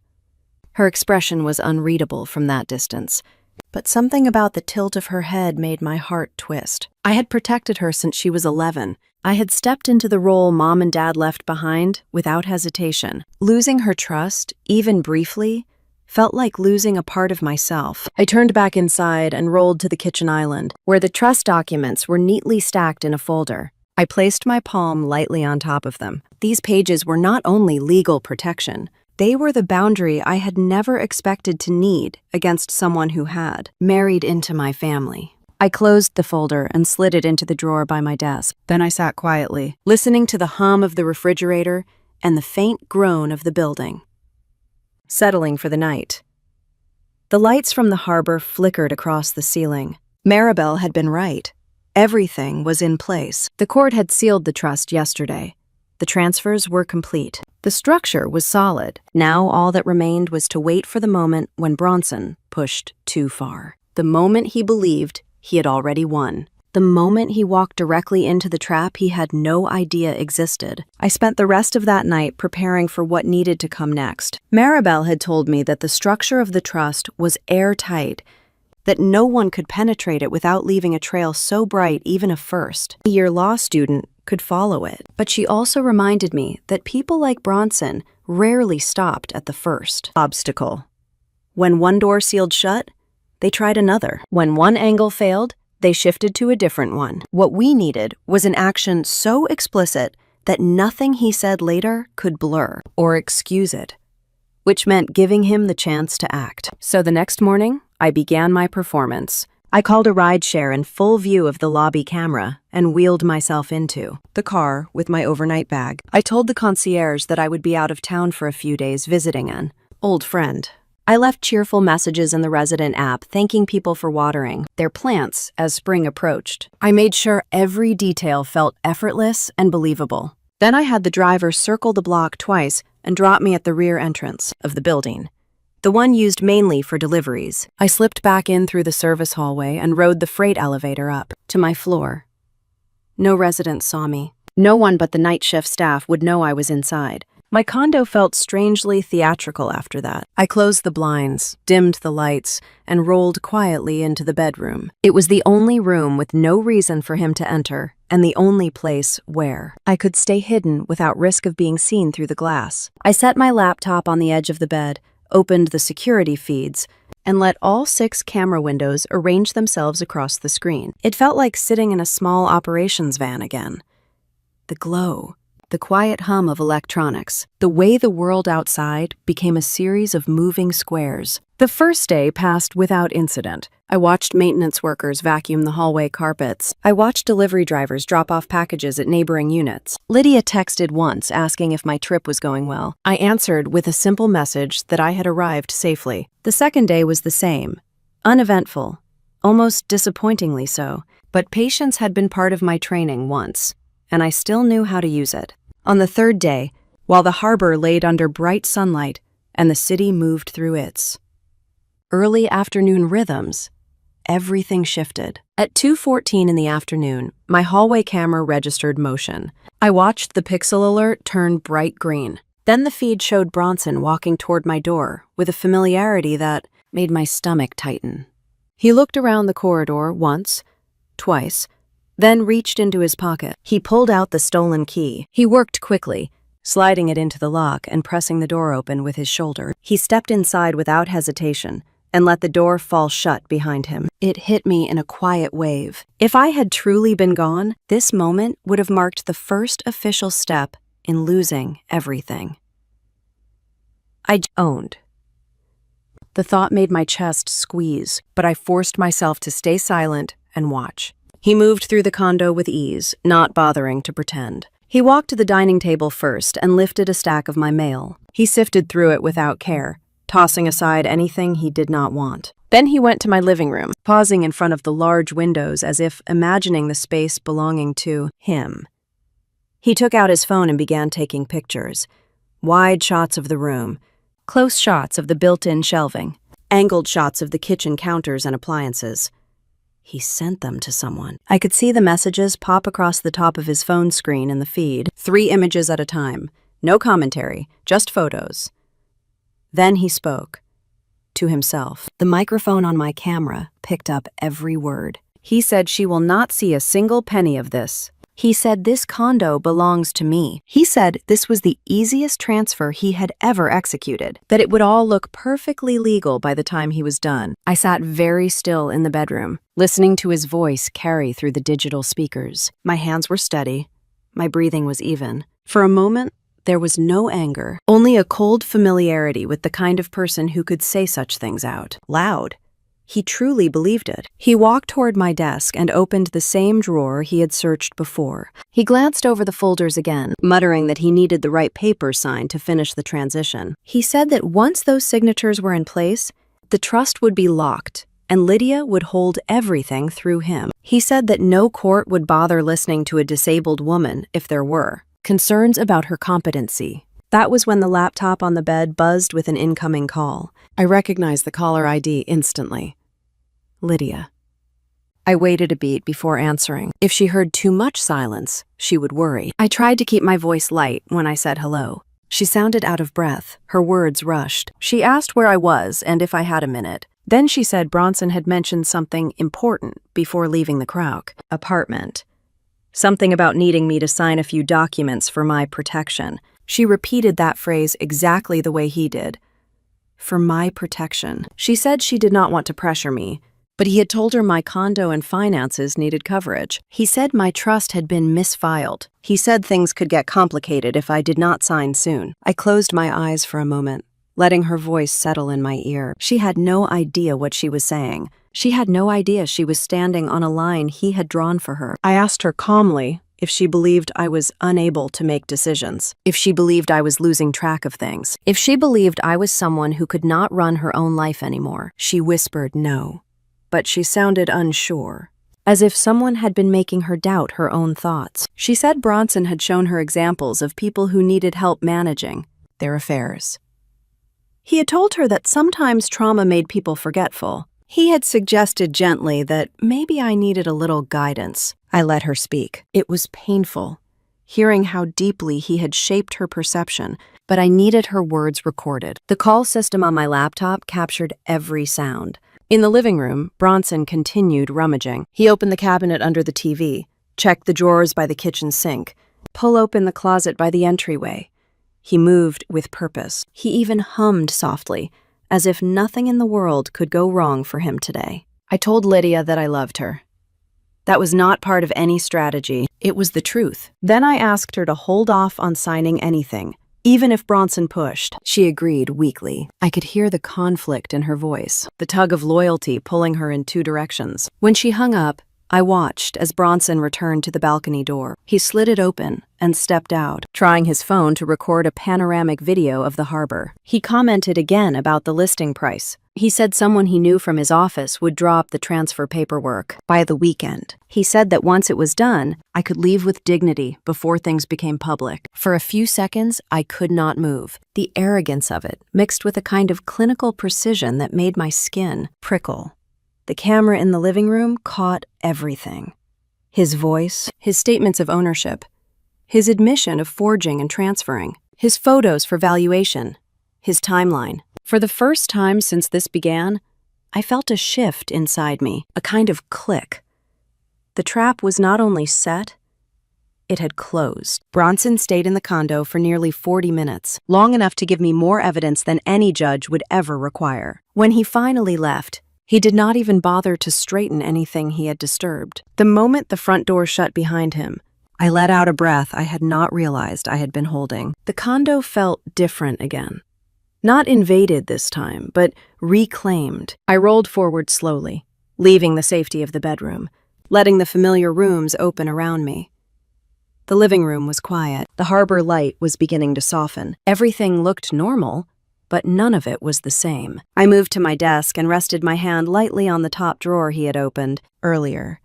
Her expression was unreadable from that distance, but something about the tilt of her head made my heart twist. I had protected her since she was 11. I had stepped into the role Mom and Dad left behind without hesitation. Losing her trust, even briefly, felt like losing a part of myself. I turned back inside and rolled to the kitchen island, where the trust documents were neatly stacked in a folder. I placed my palm lightly on top of them. These pages were not only legal protection, they were the boundary I had never expected to need against someone who had married into my family. I closed the folder and slid it into the drawer by my desk. Then I sat quietly, listening to the hum of the refrigerator and the faint groan of the building. Settling for the night. The lights from the harbor flickered across the ceiling. Maribel had been right. Everything was in place. The court had sealed the trust yesterday. The transfers were complete. The structure was solid. Now all that remained was to wait for the moment when Bronson pushed too far. The moment he believed he had already won. The moment he walked directly into the trap he had no idea existed. I spent the rest of that night preparing for what needed to come next. Maribel had told me that the structure of the trust was airtight, that no one could penetrate it without leaving a trail so bright even a first-year law student could follow it. But she also reminded me that people like Bronson rarely stopped at the first obstacle. When one door sealed shut, they tried another. When one angle failed, they shifted to a different one. What we needed was an action so explicit that nothing he said later could blur or excuse it, which meant giving him the chance to act. So the next morning, I began my performance. I called a rideshare in full view of the lobby camera and wheeled myself into the car with my overnight bag. I told the concierge that I would be out of town for a few days visiting an old friend. I left cheerful messages in the resident app thanking people for watering their plants as spring approached. I made sure every detail felt effortless and believable. Then I had the driver circle the block twice and drop me at the rear entrance of the building, the one used mainly for deliveries. I slipped back in through the service hallway and rode the freight elevator up to my floor. No residents saw me. No one but the night shift staff would know I was inside. My condo felt strangely theatrical after that. I closed the blinds, dimmed the lights, and rolled quietly into the bedroom. It was the only room with no reason for him to enter, and the only place where I could stay hidden without risk of being seen through the glass. I set my laptop on the edge of the bed, opened the security feeds, and let all 6 camera windows arrange themselves across the screen. It felt like sitting in a small operations van again. The glow. The quiet hum of electronics, the way the world outside became a series of moving squares. The first day passed without incident. I watched maintenance workers vacuum the hallway carpets. I watched delivery drivers drop off packages at neighboring units. Lydia texted once asking if my trip was going well. I answered with a simple message that I had arrived safely. The second day was the same, uneventful, almost disappointingly so. But patience had been part of my training once, and I still knew how to use it. On the third day, while the harbor laid under bright sunlight and the city moved through its early afternoon rhythms, everything shifted. At 2:14 in the afternoon, my hallway camera registered motion. I watched the pixel alert turn bright green. Then the feed showed Bronson walking toward my door with a familiarity that made my stomach tighten. He looked around the corridor once, twice, then reached into his pocket. He pulled out the stolen key. He worked quickly, sliding it into the lock and pressing the door open with his shoulder. He stepped inside without hesitation and let the door fall shut behind him. It hit me in a quiet wave. If I had truly been gone, this moment would have marked the first official step in losing everything I owned. The thought made my chest squeeze, but I forced myself to stay silent and watch. He moved through the condo with ease, not bothering to pretend. He walked to the dining table first and lifted a stack of my mail. He sifted through it without care, tossing aside anything he did not want. Then he went to my living room, pausing in front of the large windows as if imagining the space belonging to him. He took out his phone and began taking pictures. Wide shots of the room, close shots of the built-in shelving, angled shots of the kitchen counters and appliances. He sent them to someone. I could see the messages pop across the top of his phone screen in the feed, 3 images at a time. No commentary, just photos. Then he spoke. To himself. The microphone on my camera picked up every word. He said she will not see a single penny of this. He said this condo belongs to me. He said this was the easiest transfer he had ever executed, that it would all look perfectly legal by the time he was done. I sat very still in the bedroom, listening to his voice carry through the digital speakers. My hands were steady. My breathing was even. For a moment, there was no anger, only a cold familiarity with the kind of person who could say such things out loud. He truly believed it. He walked toward my desk and opened the same drawer he had searched before. He glanced over the folders again, muttering that he needed the right papers signed to finish the transition. He said that once those signatures were in place, the trust would be locked, and Lydia would hold everything through him. He said that no court would bother listening to a disabled woman if there were concerns about her competency. That was when the laptop on the bed buzzed with an incoming call. I recognized the caller ID instantly. Lydia. I waited a beat before answering. If she heard too much silence, she would worry. I tried to keep my voice light when I said hello. She sounded out of breath. Her words rushed. She asked where I was and if I had a minute. Then she said Bronson had mentioned something important before leaving the Krauk apartment. Something about needing me to sign a few documents for my protection. She repeated that phrase exactly the way he did. For my protection. She said she did not want to pressure me, but he had told her my condo and finances needed coverage. He said my trust had been misfiled. He said things could get complicated if I did not sign soon. I closed my eyes for a moment, letting her voice settle in my ear. She had no idea what she was saying. She had no idea she was standing on a line he had drawn for her. I asked her calmly if she believed I was unable to make decisions, if she believed I was losing track of things, if she believed I was someone who could not run her own life anymore. She whispered no, but she sounded unsure, as if someone had been making her doubt her own thoughts. She said Bronson had shown her examples of people who needed help managing their affairs. He had told her that sometimes trauma made people forgetful. He had suggested gently that maybe I needed a little guidance. I let her speak. It was painful, hearing how deeply he had shaped her perception, but I needed her words recorded. The call system on my laptop captured every sound. In the living room, Bronson continued rummaging. He opened the cabinet under the TV, checked the drawers by the kitchen sink, pulled open the closet by the entryway. He moved with purpose. He even hummed softly, as if nothing in the world could go wrong for him today. I told Lydia that I loved her. That was not part of any strategy. It was the truth. Then I asked her to hold off on signing anything, even if Bronson pushed. She agreed weakly. I could hear the conflict in her voice, the tug of loyalty pulling her in 2 directions. When she hung up, I watched as Bronson returned to the balcony door. He slid it open and stepped out, trying his phone to record a panoramic video of the harbor. He commented again about the listing price. He said someone he knew from his office would draw up the transfer paperwork by the weekend. He said that once it was done, I could leave with dignity before things became public. For a few seconds, I could not move. The arrogance of it, mixed with a kind of clinical precision that made my skin prickle. The camera in the living room caught everything. His voice, his statements of ownership, his admission of forging and transferring, his photos for valuation, his timeline. For the first time since this began, I felt a shift inside me, a kind of click. The trap was not only set, it had closed. Bronson stayed in the condo for nearly 40 minutes, long enough to give me more evidence than any judge would ever require. When he finally left, he did not even bother to straighten anything he had disturbed. The moment the front door shut behind him, I let out a breath I had not realized I had been holding. The condo felt different again. Not invaded this time, but reclaimed. I rolled forward slowly, leaving the safety of the bedroom, letting the familiar rooms open around me. The living room was quiet. The harbor light was beginning to soften. Everything looked normal, but none of it was the same. I moved to my desk and rested my hand lightly on the top drawer he had opened earlier.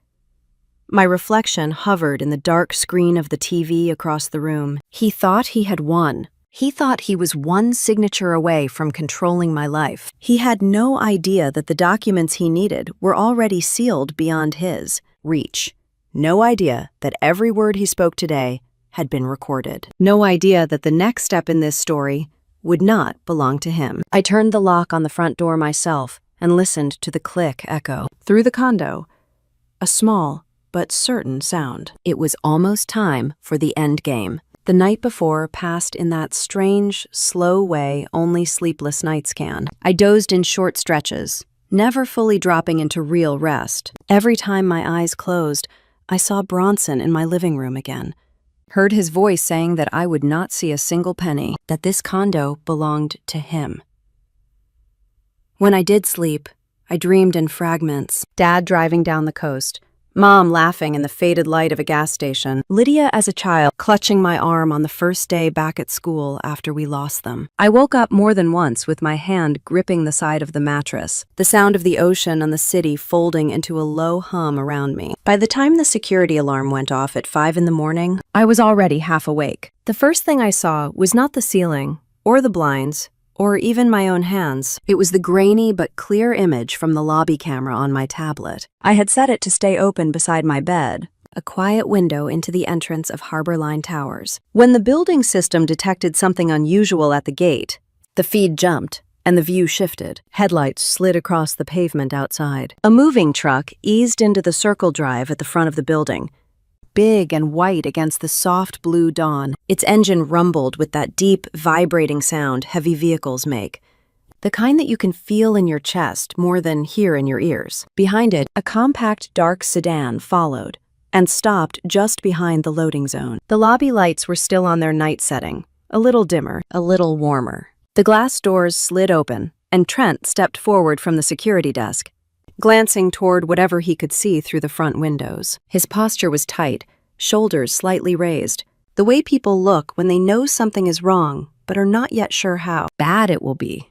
My reflection hovered in the dark screen of the TV across the room. He thought he had won. He thought he was one signature away from controlling my life. He had no idea that the documents he needed were already sealed beyond his reach. No idea that every word he spoke today had been recorded. No idea that the next step in this story would not belong to him. I turned the lock on the front door myself and listened to the click echo through the condo, a small but certain sound. It was almost time for the end game. The night before passed in that strange, slow way only sleepless nights can. I dozed in short stretches, never fully dropping into real rest. Every time my eyes closed, I saw Bronson in my living room again, heard his voice saying that I would not see a single penny, that this condo belonged to him. When I did sleep, I dreamed in fragments. Dad driving down the coast, Mom laughing in the faded light of a gas station, Lydia as a child clutching my arm on the first day back at school after we lost them. I woke up more than once with my hand gripping the side of the mattress, the sound of the ocean and the city folding into a low hum around me. By the time the security alarm went off at 5 in the morning, I was already half awake. The first thing I saw was not the ceiling, or the blinds, or even my own hands. It was the grainy but clear image from the lobby camera on my tablet. I had set it to stay open beside my bed, a quiet window into the entrance of Harbor Line Towers. When the building system detected something unusual at the gate, the feed jumped and the view shifted. Headlights slid across the pavement outside. A moving truck eased into the circle drive at the front of the building, big and white against the soft blue dawn. Its engine rumbled with that deep, vibrating sound heavy vehicles make, the kind that you can feel in your chest more than hear in your ears. Behind it, a compact, dark sedan followed and stopped just behind the loading zone. The lobby lights were still on their night setting, a little dimmer, a little warmer. The glass doors slid open, and Trent stepped forward from the security desk, glancing toward whatever he could see through the front windows. His posture was tight, shoulders slightly raised, the way people look when they know something is wrong but are not yet sure how bad it will be.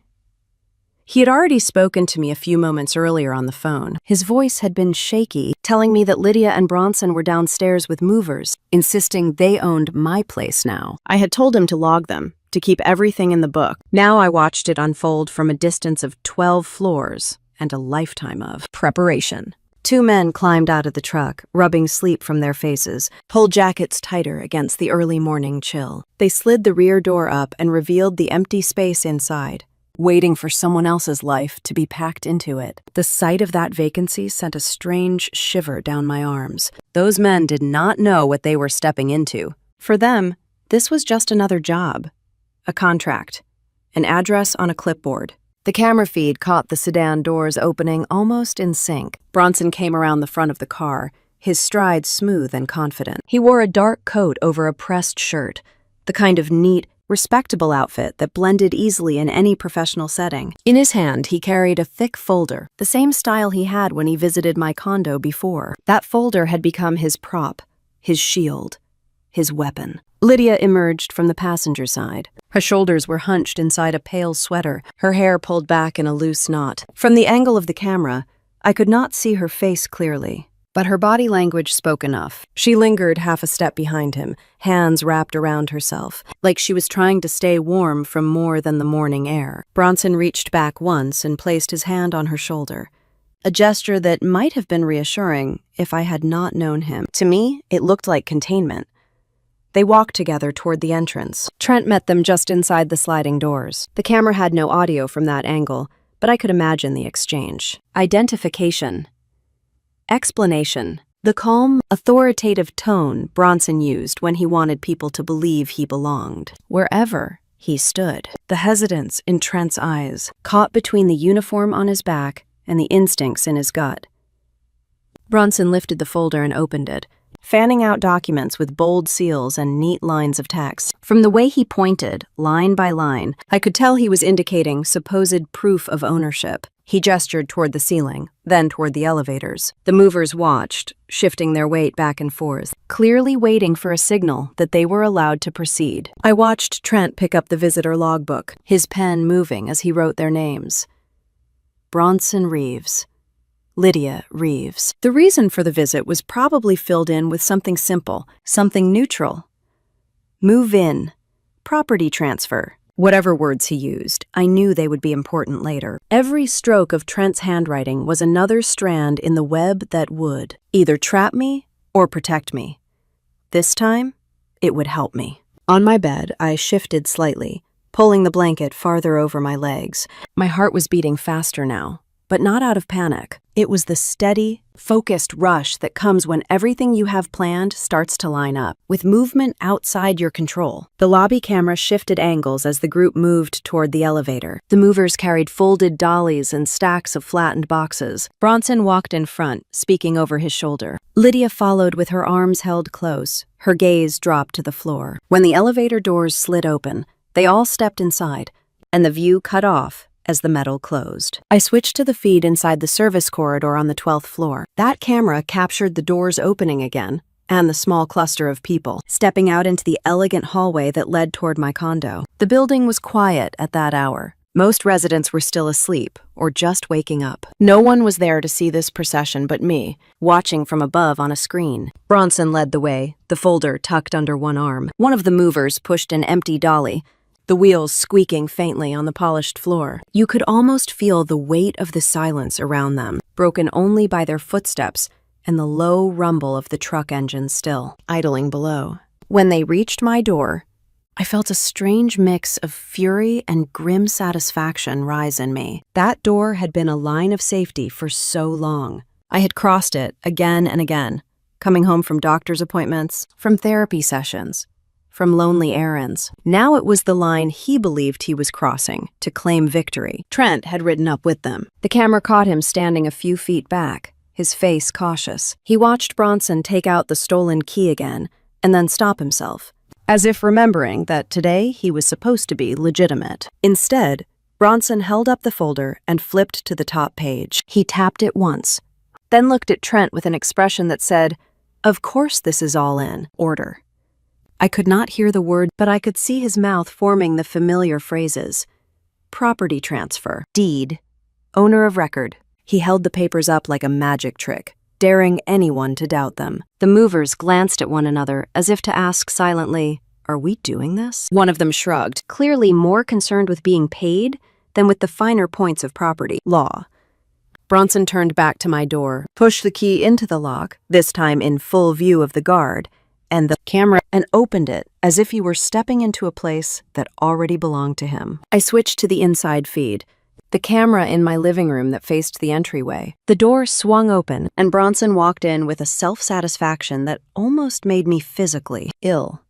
He had already spoken to me a few moments earlier on the phone. His voice had been shaky, telling me that Lydia and Bronson were downstairs with movers, insisting they owned my place now. I had told him to log them, to keep everything in the book. Now I watched it unfold from a distance of 12 floors and a lifetime of preparation. 2 men climbed out of the truck, rubbing sleep from their faces, pulled jackets tighter against the early morning chill. They slid the rear door up and revealed the empty space inside, waiting for someone else's life to be packed into it. The sight of that vacancy sent a strange shiver down my arms. Those men did not know what they were stepping into. For them, this was just another job, a contract, an address on a clipboard. The camera feed caught the sedan doors opening almost in sync. Bronson came around the front of the car, his stride smooth and confident. He wore a dark coat over a pressed shirt, the kind of neat, respectable outfit that blended easily in any professional setting. In his hand, he carried a thick folder, the same style he had when he visited my condo before. That folder had become his prop, his shield, his weapon. Lydia emerged from the passenger side. Her shoulders were hunched inside a pale sweater, her hair pulled back in a loose knot. From the angle of the camera, I could not see her face clearly, but her body language spoke enough. She lingered half a step behind him, hands wrapped around herself, like she was trying to stay warm from more than the morning air. Bronson reached back once and placed his hand on her shoulder, a gesture that might have been reassuring if I had not known him. To me, it looked like containment. They walked together toward the entrance. Trent met them just inside the sliding doors. The camera had no audio from that angle, but I could imagine the exchange. Identification. Explanation. The calm, authoritative tone Bronson used when he wanted people to believe he belonged, wherever he stood. The hesitance in Trent's eyes, caught between the uniform on his back and the instincts in his gut. Bronson lifted the folder and opened it, fanning out documents with bold seals and neat lines of text. From the way he pointed, line by line, I could tell he was indicating supposed proof of ownership. He gestured toward the ceiling, then toward the elevators. The movers watched, shifting their weight back and forth, clearly waiting for a signal that they were allowed to proceed. I watched Trent pick up the visitor logbook, his pen moving as he wrote their names. Bronson Reeves. Lydia Reeves. The reason for the visit was probably filled in with something simple, something neutral. Move in. Property transfer. Whatever words he used, I knew they would be important later. Every stroke of Trent's handwriting was another strand in the web that would either trap me or protect me. This time, it would help me. On my bed, I shifted slightly, pulling the blanket farther over my legs. My heart was beating faster now, but not out of panic. It was the steady, focused rush that comes when everything you have planned starts to line up, with movement outside your control. The lobby camera shifted angles as the group moved toward the elevator. The movers carried folded dollies and stacks of flattened boxes. Bronson walked in front, speaking over his shoulder. Lydia followed with her arms held close, her gaze dropped to the floor. When the elevator doors slid open, they all stepped inside, and the view cut off as the metal closed. I switched to the feed inside the service corridor on the 12th floor. That camera captured the doors opening again, and the small cluster of people, stepping out into the elegant hallway that led toward my condo. The building was quiet at that hour. Most residents were still asleep, or just waking up. No one was there to see this procession but me, watching from above on a screen. Bronson led the way, the folder tucked under one arm. One of the movers pushed an empty dolly, the wheels squeaking faintly on the polished floor. You could almost feel the weight of the silence around them, broken only by their footsteps and the low rumble of the truck engine still idling below. When they reached my door, I felt a strange mix of fury and grim satisfaction rise in me. That door had been a line of safety for so long. I had crossed it again and again, coming home from doctor's appointments, from therapy sessions, from lonely errands. Now it was the line he believed he was crossing to claim victory. Trent had ridden up with them. The camera caught him standing a few feet back, his face cautious. He watched Bronson take out the stolen key again, and then stop himself, as if remembering that today he was supposed to be legitimate. Instead, Bronson held up the folder and flipped to the top page. He tapped it once, then looked at Trent with an expression that said, "Of course this is all in order." I could not hear the word, but I could see his mouth forming the familiar phrases. Property transfer, deed, owner of record. He held the papers up like a magic trick, daring anyone to doubt them. The movers glanced at one another as if to ask silently, "Are we doing this?" One of them shrugged, clearly more concerned with being paid than with the finer points of property law. Bronson turned back to my door, pushed the key into the lock, this time in full view of the guard, and the camera, and opened it as if he were stepping into a place that already belonged to him. I switched to the inside feed, the camera in my living room that faced the entryway. The door swung open, and Bronson walked in with a self-satisfaction that almost made me physically ill.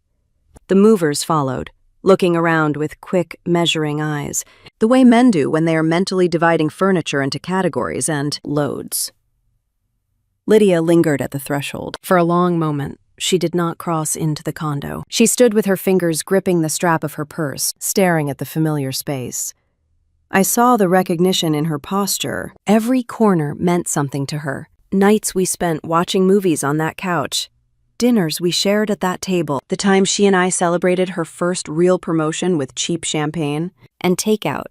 The movers followed, looking around with quick, measuring eyes, the way men do when they are mentally dividing furniture into categories and loads. Lydia lingered at the threshold. For a long moment, she did not cross into the condo. She stood with her fingers gripping the strap of her purse, staring at the familiar space. I saw the recognition in her posture. Every corner meant something to her. Nights we spent watching movies on that couch, dinners we shared at that table, the time she and I celebrated her first real promotion with cheap champagne, and takeout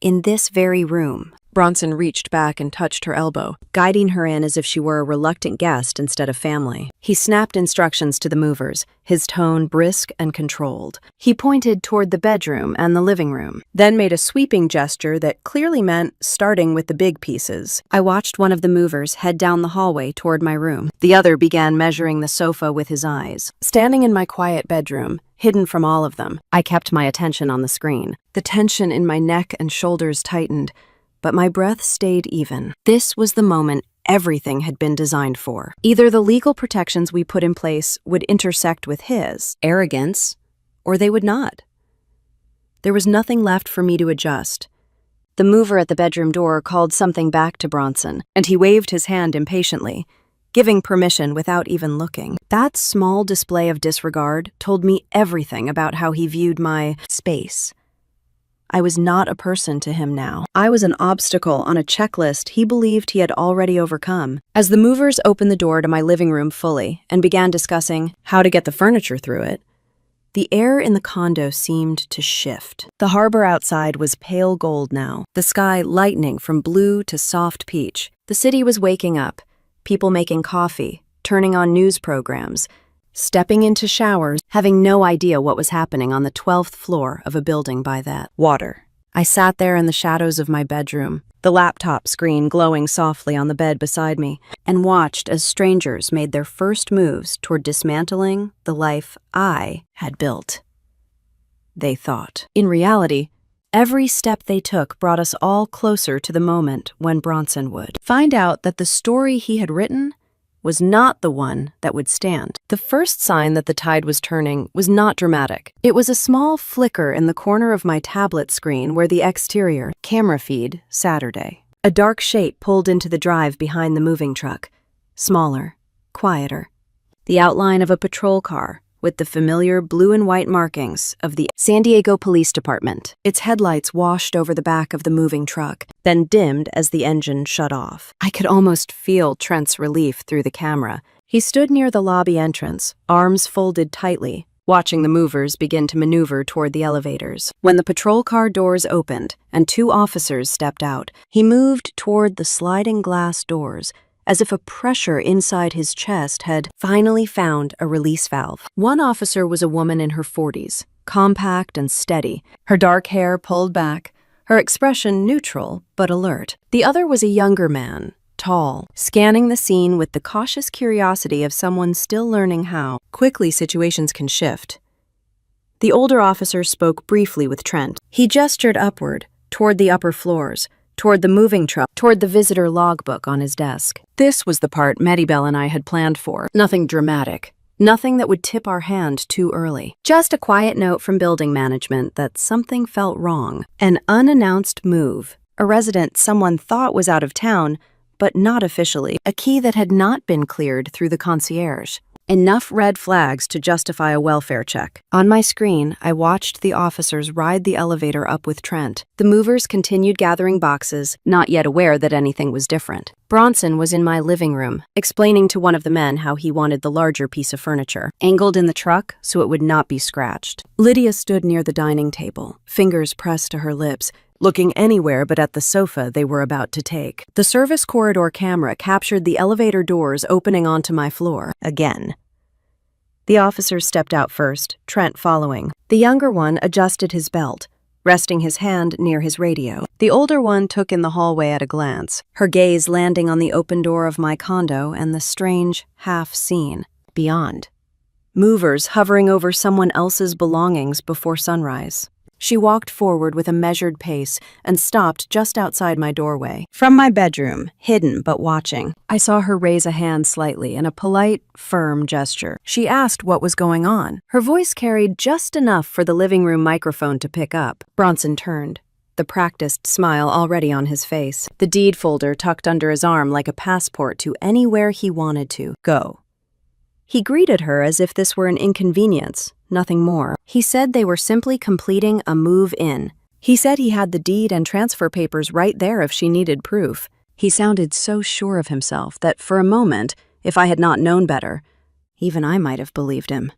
in this very room. Bronson reached back and touched her elbow, guiding her in as if she were a reluctant guest instead of family. He snapped instructions to the movers, his tone brisk and controlled. He pointed toward the bedroom and the living room, then made a sweeping gesture that clearly meant starting with the big pieces. I watched one of the movers head down the hallway toward my room. The other began measuring the sofa with his eyes. Standing in my quiet bedroom, hidden from all of them, I kept my attention on the screen. The tension in my neck and shoulders tightened, but my breath stayed even. This was the moment everything had been designed for. Either the legal protections we put in place would intersect with his arrogance, or they would not. There was nothing left for me to adjust. The mover at the bedroom door called something back to Bronson, and he waved his hand impatiently, giving permission without even looking. That small display of disregard told me everything about how he viewed my space. I was not a person to him now. I was an obstacle on a checklist he believed he had already overcome. As the movers opened the door to my living room fully and began discussing how to get the furniture through it, the air in the condo seemed to shift. The harbor outside was pale gold now, the sky lightening from blue to soft peach. The city was waking up, people making coffee, turning on news programs, stepping into showers, having no idea what was happening on the 12th floor of a building by that. Water. I sat there in the shadows of my bedroom, the laptop screen glowing softly on the bed beside me, and watched as strangers made their first moves toward dismantling the life I had built. They thought. In reality, every step they took brought us all closer to the moment when Bronson would find out that the story he had written was not the one that would stand. The first sign that the tide was turning was not dramatic. It was a small flicker in the corner of my tablet screen where the exterior, camera feed, Saturday. A dark shape pulled into the drive behind the moving truck. Smaller, quieter. The outline of a patrol car with the familiar blue and white markings of the San Diego Police Department. Its headlights washed over the back of the moving truck, then dimmed as the engine shut off. I could almost feel Trent's relief through the camera. He stood near the lobby entrance, arms folded tightly, watching the movers begin to maneuver toward the elevators. When the patrol car doors opened and 2 officers stepped out, he moved toward the sliding glass doors, as if a pressure inside his chest had finally found a release valve. One officer was a woman in her 40s, compact and steady, her dark hair pulled back, her expression neutral but alert. The other was a younger man, tall, scanning the scene with the cautious curiosity of someone still learning how quickly situations can shift. The older officer spoke briefly with Trent. He gestured upward, toward the upper floors, toward the moving truck, toward the visitor logbook on his desk. This was the part Maribel and I had planned for. Nothing dramatic. Nothing that would tip our hand too early. Just a quiet note from building management that something felt wrong. An unannounced move. A resident someone thought was out of town, but not officially. A key that had not been cleared through the concierge. Enough red flags to justify a welfare check. On my screen, I watched the officers ride the elevator up with Trent. The movers continued gathering boxes, not yet aware that anything was different. Bronson was in my living room, explaining to one of the men how he wanted the larger piece of furniture, angled in the truck so it would not be scratched. Lydia stood near the dining table, fingers pressed to her lips, looking anywhere but at the sofa they were about to take. The service corridor camera captured the elevator doors opening onto my floor, again. The officers stepped out first, Trent following. The younger one adjusted his belt, resting his hand near his radio. The older one took in the hallway at a glance, her gaze landing on the open door of my condo and the strange half-scene beyond. Movers hovering over someone else's belongings before sunrise. She walked forward with a measured pace and stopped just outside my doorway. From my bedroom, hidden but watching, I saw her raise a hand slightly in a polite, firm gesture. She asked what was going on. Her voice carried just enough for the living room microphone to pick up. Bronson turned, the practiced smile already on his face, the deed folder tucked under his arm like a passport to anywhere he wanted to go. He greeted her as if this were an inconvenience, nothing more. He said they were simply completing a move in. He said he had the deed and transfer papers right there if she needed proof. He sounded so sure of himself that for a moment, if I had not known better, even I might have believed him.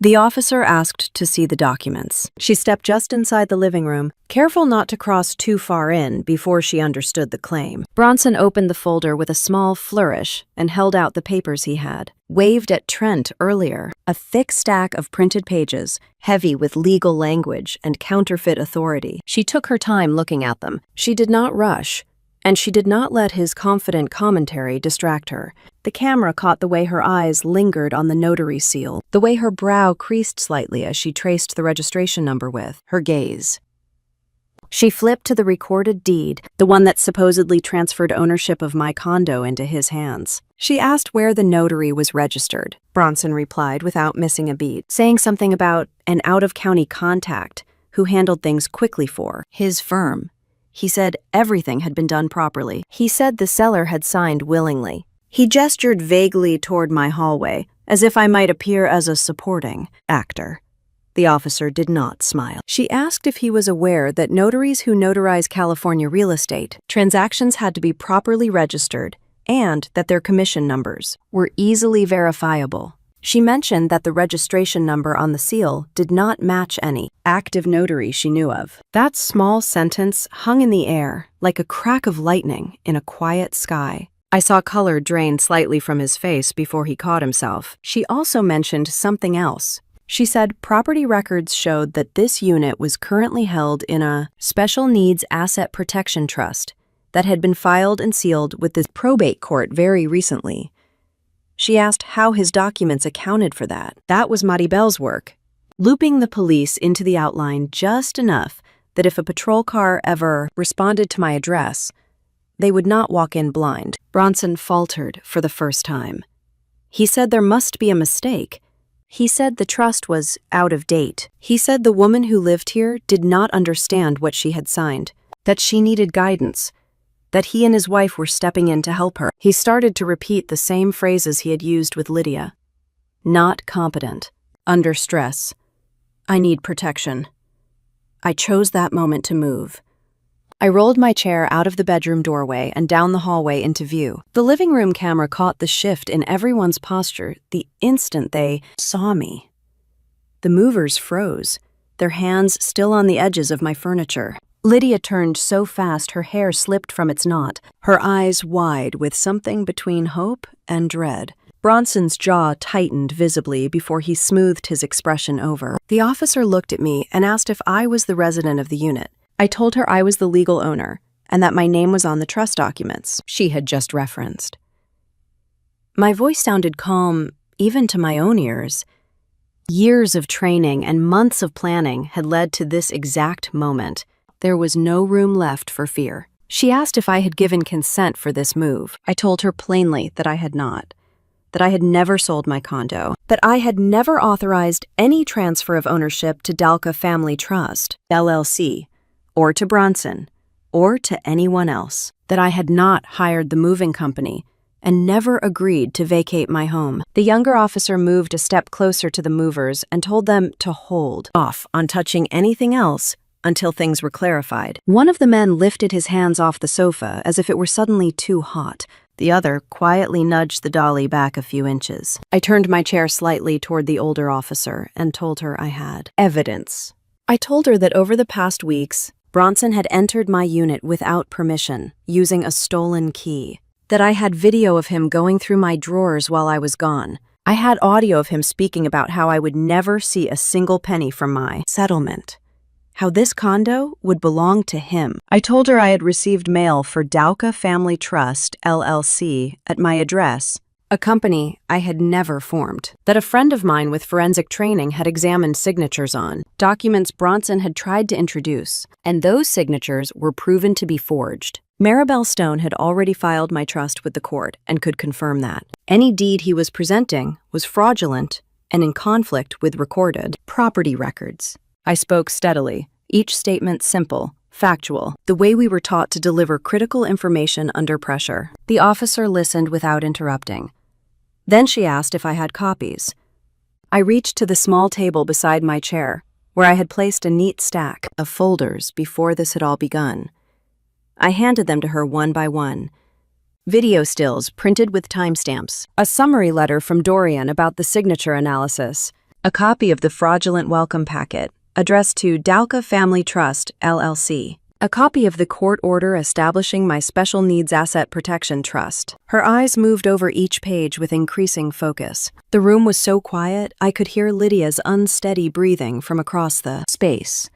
The officer asked to see the documents. She stepped just inside the living room, careful not to cross too far in before she understood the claim. Bronson opened the folder with a small flourish and held out the papers he had waved at Trent earlier, a thick stack of printed pages, heavy with legal language and counterfeit authority. She took her time looking at them. She did not rush, and she did not let his confident commentary distract her. The camera caught the way her eyes lingered on the notary seal, the way her brow creased slightly as she traced the registration number with her gaze. She flipped to the recorded deed, the one that supposedly transferred ownership of my condo into his hands. She asked where the notary was registered. Bronson replied without missing a beat, saying something about an out-of-county contact who handled things quickly for his firm. He said everything had been done properly. He said the seller had signed willingly. He gestured vaguely toward my hallway, as if I might appear as a supporting actor. The officer did not smile. She asked if he was aware that notaries who notarize California real estate transactions had to be properly registered and that their commission numbers were easily verifiable. She mentioned that the registration number on the seal did not match any active notary she knew of. That small sentence hung in the air like a crack of lightning in a quiet sky. I saw color drain slightly from his face before he caught himself. She also mentioned something else. She said property records showed that this unit was currently held in a special needs asset protection trust that had been filed and sealed with the probate court very recently. She asked how his documents accounted for that. That was Maribel's work, looping the police into the outline just enough that if a patrol car ever responded to my address, they would not walk in blind. Bronson faltered for the first time. He said there must be a mistake. He said the trust was out of date. He said the woman who lived here did not understand what she had signed, that she needed guidance, that he and his wife were stepping in to help her. He started to repeat the same phrases he had used with Lydia. Not competent. Under stress. I need protection. I chose that moment to move. I rolled my chair out of the bedroom doorway and down the hallway into view. The living room camera caught the shift in everyone's posture the instant they saw me. The movers froze, their hands still on the edges of my furniture. Lydia turned so fast her hair slipped from its knot, her eyes wide with something between hope and dread. Bronson's jaw tightened visibly before he smoothed his expression over. The officer looked at me and asked if I was the resident of the unit. I told her I was the legal owner and that my name was on the trust documents she had just referenced. My voice sounded calm, even to my own ears. Years of training and months of planning had led to this exact moment. There was no room left for fear. She asked if I had given consent for this move. I told her plainly that I had not, that I had never sold my condo, that I had never authorized any transfer of ownership to Dalka Family Trust, LLC, or to Bronson, or to anyone else, that I had not hired the moving company and never agreed to vacate my home. The younger officer moved a step closer to the movers and told them to hold off on touching anything else until things were clarified. One of the men lifted his hands off the sofa as if it were suddenly too hot. The other quietly nudged the dolly back a few inches. I turned my chair slightly toward the older officer and told her I had evidence. I told her that over the past weeks, Bronson had entered my unit without permission, using a stolen key. That I had video of him going through my drawers while I was gone. I had audio of him speaking about how I would never see a single penny from my settlement. How this condo would belong to him. I told her I had received mail for Dalka Family Trust, LLC, at my address, a company I had never formed. That a friend of mine with forensic training had examined signatures on documents Bronson had tried to introduce, and those signatures were proven to be forged. Maribel Stone had already filed my trust with the court and could confirm that. Any deed he was presenting was fraudulent and in conflict with recorded property records. I spoke steadily, each statement simple, factual, the way we were taught to deliver critical information under pressure. The officer listened without interrupting. Then she asked if I had copies. I reached to the small table beside my chair, where I had placed a neat stack of folders before this had all begun. I handed them to her one by one. Video stills printed with timestamps, a summary letter from Dorian about the signature analysis, A copy of the fraudulent welcome packet, addressed to Dalka Family Trust, LLC. A copy of the court order establishing my Special Needs Asset Protection Trust. Her eyes moved over each page with increasing focus. The room was so quiet, I could hear Lydia's unsteady breathing from across the space.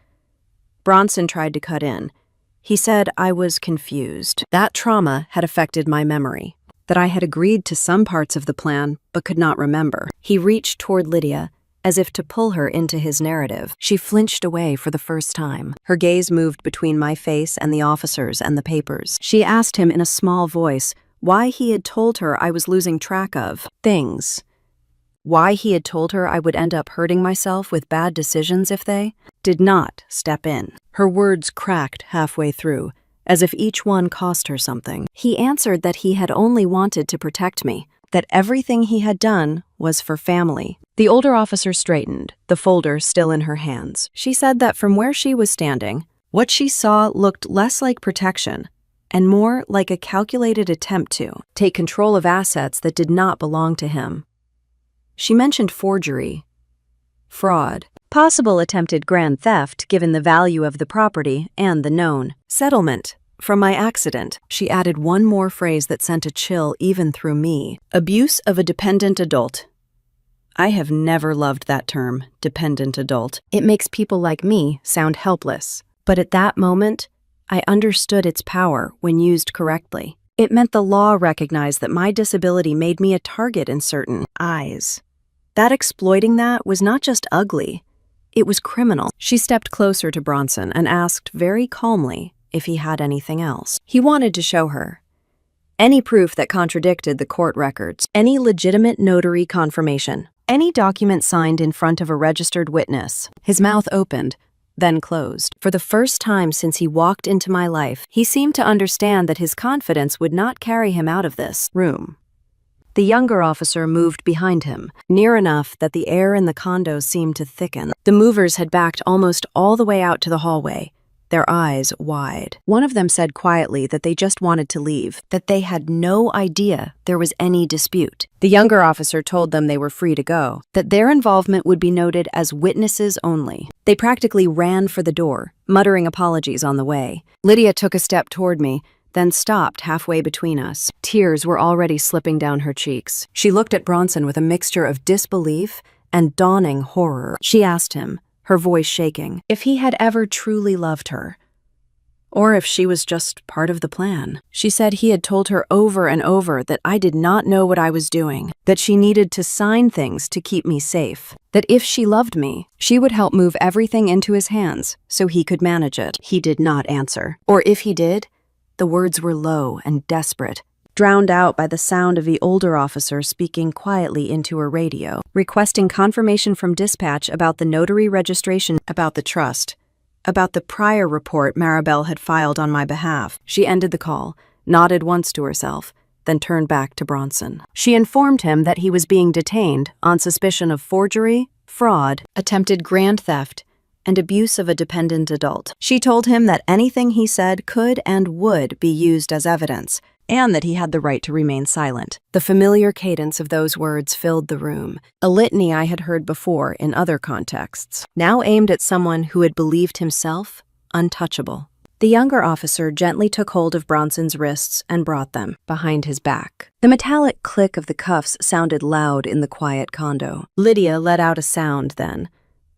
Bronson tried to cut in. He said I was confused. That trauma had affected my memory, that I had agreed to some parts of the plan but could not remember. He reached toward Lydia, as if to pull her into his narrative. She flinched away for the first time. Her gaze moved between my face and the officers and the papers. She asked him in a small voice why he had told her I was losing track of things. Why he had told her I would end up hurting myself with bad decisions if they did not step in. Her words cracked halfway through, as if each one cost her something. He answered that he had only wanted to protect me, that everything he had done was for family. The older officer straightened, the folder still in her hands. She said that from where she was standing, what she saw looked less like protection and more like a calculated attempt to take control of assets that did not belong to him. She mentioned forgery, fraud, possible attempted grand theft given the value of the property and the known settlement from my accident. She added one more phrase that sent a chill even through me. Abuse of a dependent adult. I have never loved that term, dependent adult. It makes people like me sound helpless. But at that moment, I understood its power when used correctly. It meant the law recognized that my disability made me a target in certain eyes. That exploiting that was not just ugly, it was criminal. She stepped closer to Bronson and asked very calmly if he had anything else. He wanted to show her any proof that contradicted the court records, any legitimate notary confirmation, any document signed in front of a registered witness. His mouth opened, then closed. For the first time since he walked into my life, he seemed to understand that his confidence would not carry him out of this room. The younger officer moved behind him, near enough that the air in the condo seemed to thicken. The movers had backed almost all the way out to the hallway, their eyes wide. One of them said quietly that they just wanted to leave, that they had no idea there was any dispute. The younger officer told them they were free to go, that their involvement would be noted as witnesses only. They practically ran for the door, muttering apologies on the way. Lydia took a step toward me, then stopped halfway between us. Tears were already slipping down her cheeks. She looked at Bronson with a mixture of disbelief and dawning horror. She asked him, her voice shaking, if he had ever truly loved her, or if she was just part of the plan. She said he had told her over and over that I did not know what I was doing, that she needed to sign things to keep me safe, that if she loved me, she would help move everything into his hands so he could manage it. He did not answer. Or if he did, the words were low and desperate, drowned out by the sound of the older officer speaking quietly into her radio, requesting confirmation from dispatch about the notary registration, about the trust, about the prior report Maribel had filed on my behalf. She ended the call, nodded once to herself, then turned back to Bronson. She informed him that he was being detained on suspicion of forgery, fraud, attempted grand theft, and abuse of a dependent adult. She told him that anything he said could and would be used as evidence, and that he had the right to remain silent. The familiar cadence of those words filled the room, a litany I had heard before in other contexts, now aimed at someone who had believed himself untouchable. The younger officer gently took hold of Bronson's wrists and brought them behind his back. The metallic click of the cuffs sounded loud in the quiet condo. Lydia let out a sound then,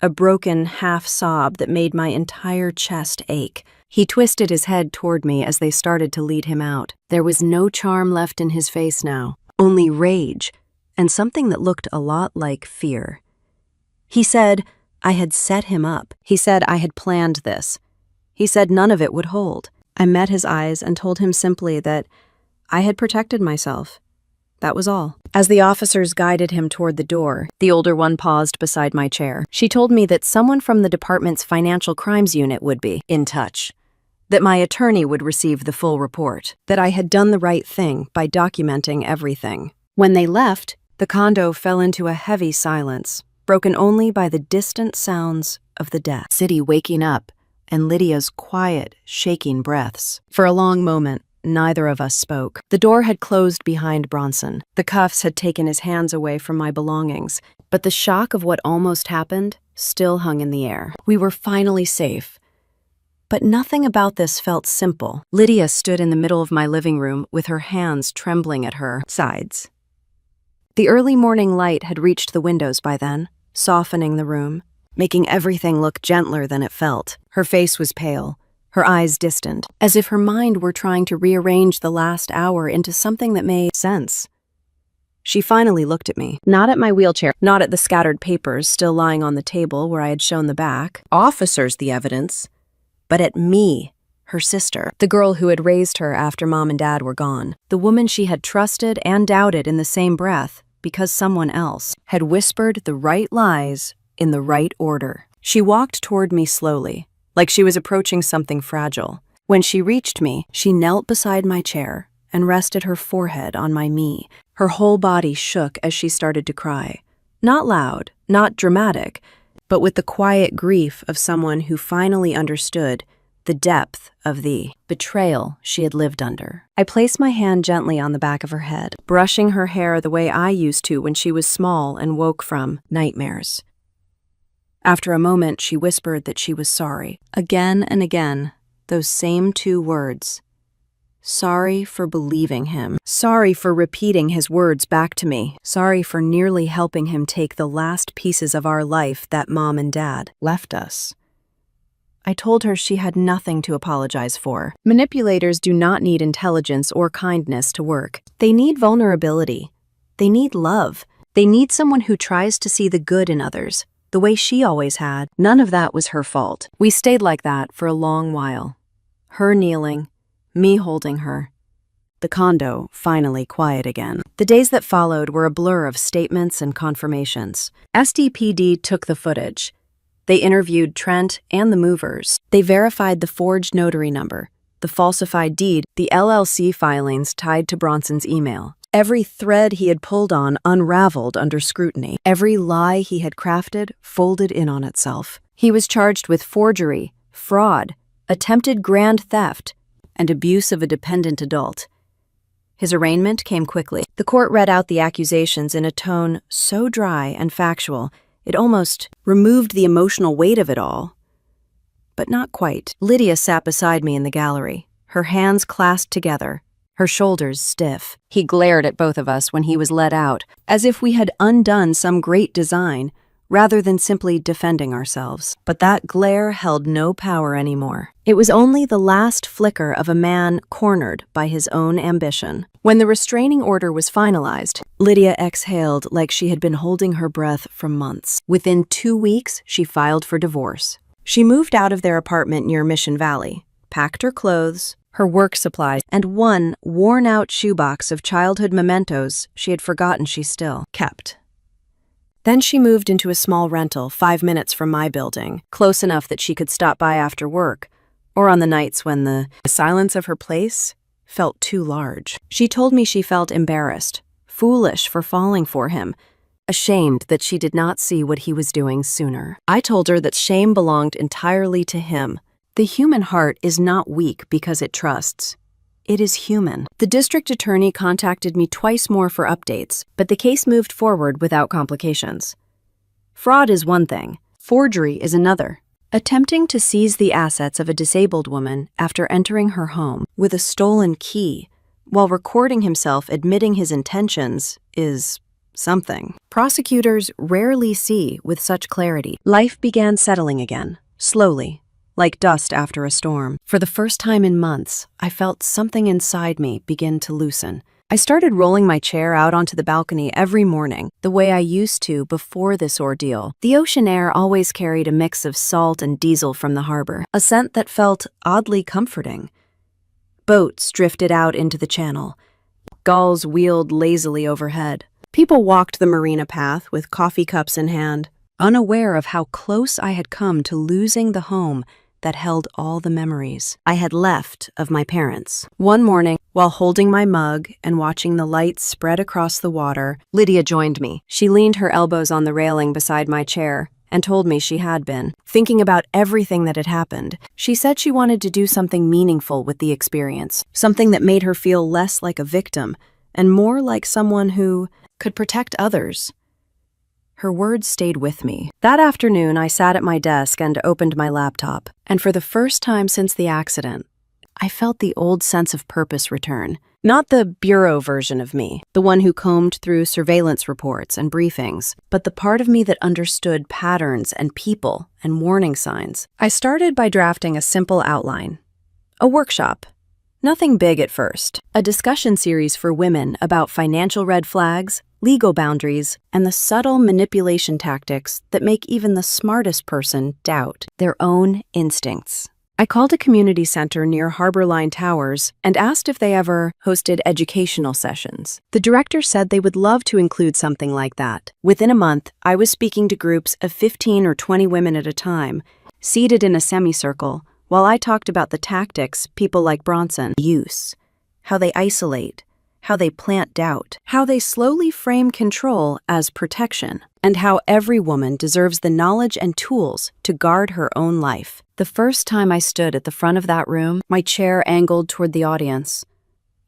a broken half sob that made my entire chest ache. He twisted his head toward me as they started to lead him out. There was no charm left in his face now, only rage, and something that looked a lot like fear. He said I had set him up. He said I had planned this. He said none of it would hold. I met his eyes and told him simply that I had protected myself. That was all. As the officers guided him toward the door, the older one paused beside my chair. She told me that someone from the department's financial crimes unit would be in touch, that my attorney would receive the full report, that I had done the right thing by documenting everything. When they left, the condo fell into a heavy silence, broken only by the distant sounds of the city waking up and Lydia's quiet, shaking breaths. For a long moment, neither of us spoke. The door had closed behind Bronson. The cuffs had taken his hands away from my belongings, but the shock of what almost happened still hung in the air. We were finally safe. But nothing about this felt simple. Lydia stood in the middle of my living room with her hands trembling at her sides. The early morning light had reached the windows by then, softening the room, making everything look gentler than it felt. Her face was pale, her eyes distant, as if her mind were trying to rearrange the last hour into something that made sense. She finally looked at me, not at my wheelchair, not at the scattered papers still lying on the table where I had shown the back, officers the evidence, but at me, her sister, the girl who had raised her after Mom and Dad were gone, the woman she had trusted and doubted in the same breath because someone else had whispered the right lies in the right order. She walked toward me slowly, like she was approaching something fragile. When she reached me, she knelt beside my chair and rested her forehead on my knee. Her whole body shook as she started to cry. Not loud, not dramatic, but with the quiet grief of someone who finally understood the depth of the betrayal she had lived under. I placed my hand gently on the back of her head, brushing her hair the way I used to when she was small and woke from nightmares. After a moment, she whispered that she was sorry. Again and again, those same two words. Sorry for believing him. Sorry for repeating his words back to me. Sorry for nearly helping him take the last pieces of our life that Mom and Dad left us. I told her she had nothing to apologize for. Manipulators do not need intelligence or kindness to work. They need vulnerability. They need love. They need someone who tries to see the good in others, the way she always had. None of that was her fault. We stayed like that for a long while. Her kneeling, me holding her. The condo finally quiet again. The days that followed were a blur of statements and confirmations. SDPD took the footage. They interviewed Trent and the movers. They verified the forged notary number, the falsified deed, the LLC filings tied to Bronson's email. Every thread he had pulled on unraveled under scrutiny. Every lie he had crafted folded in on itself. He was charged with forgery, fraud, attempted grand theft, and abuse of a dependent adult. His arraignment came quickly. The court read out the accusations in a tone so dry and factual, it almost removed the emotional weight of it all. But not quite. Lydia sat beside me in the gallery, her hands clasped together, her shoulders stiff. He glared at both of us when he was let out, as if we had undone some great design, rather than simply defending ourselves. But that glare held no power anymore. It was only the last flicker of a man cornered by his own ambition. When the restraining order was finalized, Lydia exhaled like she had been holding her breath for months. Within 2 weeks, she filed for divorce. She moved out of their apartment near Mission Valley, packed her clothes, her work supplies, and one worn-out shoebox of childhood mementos she had forgotten she still kept. Then she moved into a small rental 5 minutes from my building, close enough that she could stop by after work, or on the nights when the silence of her place felt too large. She told me she felt embarrassed, foolish for falling for him, ashamed that she did not see what he was doing sooner. I told her that shame belonged entirely to him. The human heart is not weak because it trusts. It is human. The district attorney contacted me twice more for updates, but the case moved forward without complications. Fraud is one thing. Forgery is another. Attempting to seize the assets of a disabled woman after entering her home with a stolen key, while recording himself admitting his intentions, is something prosecutors rarely see with such clarity. Life began settling again, slowly, like dust after a storm. For the first time in months, I felt something inside me begin to loosen. I started rolling my chair out onto the balcony every morning, the way I used to before this ordeal. The ocean air always carried a mix of salt and diesel from the harbor, a scent that felt oddly comforting. Boats drifted out into the channel. Gulls wheeled lazily overhead. People walked the marina path with coffee cups in hand, unaware of how close I had come to losing the home that held all the memories I had left of my parents. One morning, while holding my mug and watching the lights spread across the water, Lydia joined me. She leaned her elbows on the railing beside my chair and told me she had been. Thinking about everything that had happened, she said she wanted to do something meaningful with the experience, something that made her feel less like a victim and more like someone who could protect others. Her words stayed with me. That afternoon, I sat at my desk and opened my laptop, and for the first time since the accident, I felt the old sense of purpose return. Not the bureau version of me, the one who combed through surveillance reports and briefings, but the part of me that understood patterns and people and warning signs. I started by drafting a simple outline. A workshop. Nothing big at first. A discussion series for women about financial red flags, legal boundaries, and the subtle manipulation tactics that make even the smartest person doubt their own instincts. I called a community center near Harbor Line Towers and asked if they ever hosted educational sessions. The director said they would love to include something like that. Within a month, I was speaking to groups of 15 or 20 women at a time, seated in a semicircle, while I talked about the tactics people like Bronson use, how they isolate, how they plant doubt, how they slowly frame control as protection, and how every woman deserves the knowledge and tools to guard her own life. The first time I stood at the front of that room, my chair angled toward the audience,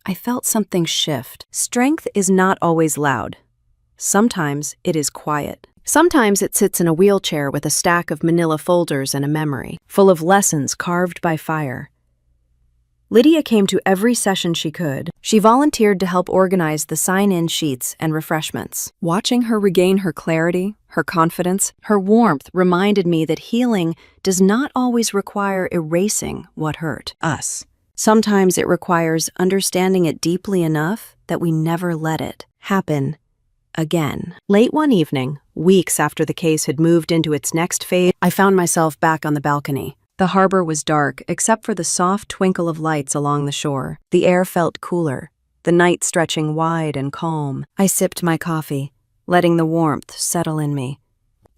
I felt something shift. Strength is not always loud. Sometimes it is quiet. Sometimes it sits in a wheelchair with a stack of manila folders and a memory, full of lessons carved by fire. Lydia came to every session she could. She volunteered to help organize the sign-in sheets and refreshments. Watching her regain her clarity, her confidence, her warmth reminded me that healing does not always require erasing what hurt us. Sometimes it requires understanding it deeply enough that we never let it happen again. Late one evening, weeks after the case had moved into its next phase, I found myself back on the balcony. The harbor was dark, except for the soft twinkle of lights along the shore. The air felt cooler, the night stretching wide and calm. I sipped my coffee, letting the warmth settle in me,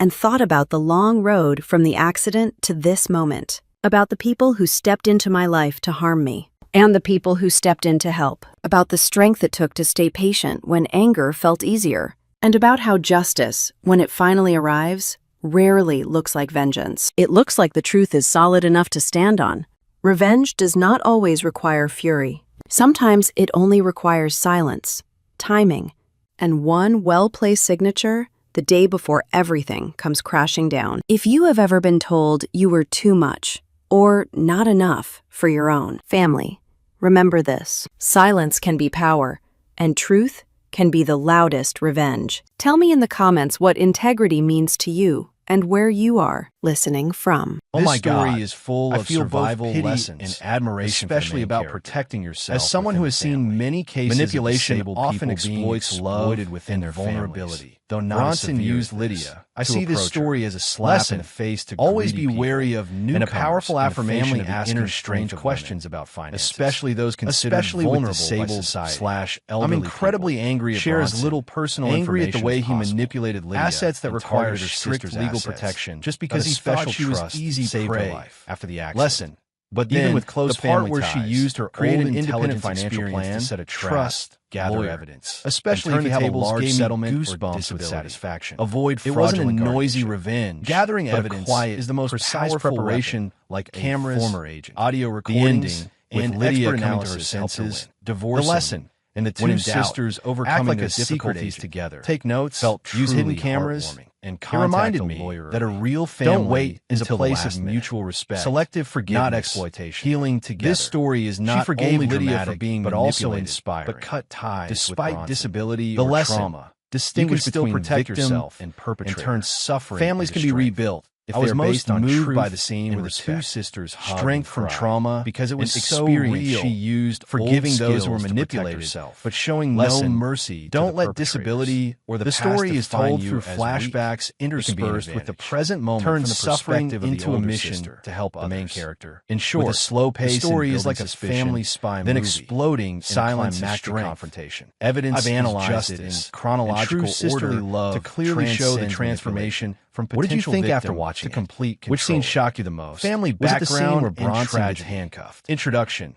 and thought about the long road from the accident to this moment, about the people who stepped into my life to harm me, and the people who stepped in to help, about the strength it took to stay patient when anger felt easier, and about how justice, when it finally arrives, rarely looks like vengeance. It looks like the truth is solid enough to stand on. Revenge does not always require fury. Sometimes it only requires silence, timing, and one well-placed signature the day before everything comes crashing down. If you have ever been told you were too much or not enough for your own family, remember this: silence can be power, and truth can be the loudest revenge. Tell me in the comments what integrity means to you and where you are listening from. Oh my God, this story is full of survival lessons and admiration, especially about protecting yourself. As someone who has seen many cases, manipulation often exploits love within their vulnerability. Though Bronson used Lydia, I see this story as a slap in the face to always be wary of newcomers, and a powerful affirmation of asking strange questions about finances, especially those considered vulnerable by society. I'm incredibly angry at Bronson, shares little personal information at the way he manipulated Lydia, assets that required strict legal protection, just because he thought she was easy prey after the accident. Lesson. But then, even with close the part where she used her create an independent financial plan to set a trust, gather evidence, especially if you have a large settlement or disability. With satisfaction. Avoid fraudulent. It wasn't a noisy revenge. Gathering evidence is the most powerful preparation, like cameras, former agent, audio recordings, with Lydia coming to her senses, divorce. The lesson. And the two sisters overcoming their difficulties together. Take notes, use hidden cameras, and contact a lawyer. That a real family is a place of mutual respect, selective forgiveness, not exploitation, healing together. This story is not she forgave only Lydia dramatic, for being but also inspiring, but cut ties despite disability the or lesson, trauma. Distinguish between protect yourself and perpetrator, and turn suffering. Families can be rebuilt. If I was most moved by the scene where the two sisters strength from trauma because it was so real. She used forgiving those who were manipulated, but showing no mercy. Don't let disability or the story is told through flashbacks interspersed with the present moment. Turn suffering into a mission to help the main character. In short, with a slow pace, the story is like a family spy movie, then exploding in silence and confrontation. Evidence I've analyzed it in chronological order to clearly show the transformation. What did you think after watching to complete control? Which scene shocked you the most? Family background was it the scene where Bronson gets handcuffed? Introduction.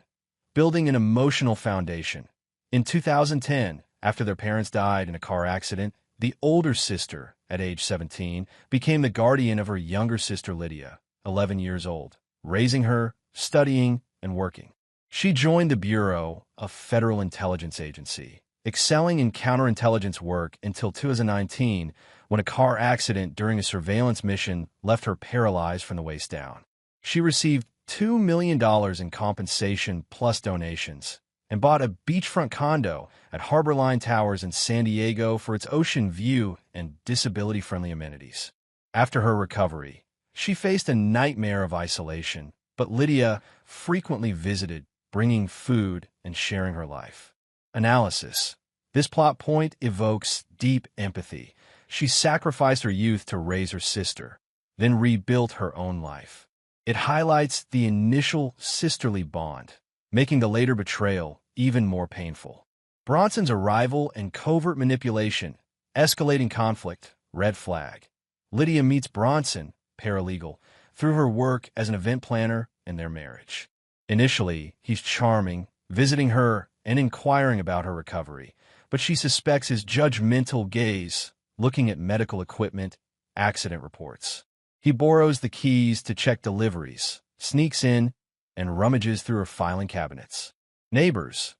Building an emotional foundation. In 2010, after their parents died in a car accident, The older sister, at age 17, became the guardian of her younger sister Lydia, 11 years old, raising her, studying, and working. She joined the Bureau, a federal intelligence agency, excelling in counterintelligence work until 2019, when a car accident during a surveillance mission left her paralyzed from the waist down. She received $2 million in compensation plus donations and bought a beachfront condo at Harborline Towers in San Diego for its ocean view and disability-friendly amenities. After her recovery, she faced a nightmare of isolation, but Lydia frequently visited, bringing food and sharing her life. Analysis. This plot point evokes deep empathy. She sacrificed her youth to raise her sister, then rebuilt her own life. It highlights the initial sisterly bond, making the later betrayal even more painful. Bronson's arrival and covert manipulation, escalating conflict, red flag. Lydia meets Bronson, paralegal, through her work as an event planner in their marriage. Initially, he's charming, visiting her and inquiring about her recovery, but she suspects his judgmental gaze, looking at medical equipment, accident reports. He borrows the keys to check deliveries, sneaks in, and rummages through her filing cabinets. Neighbors,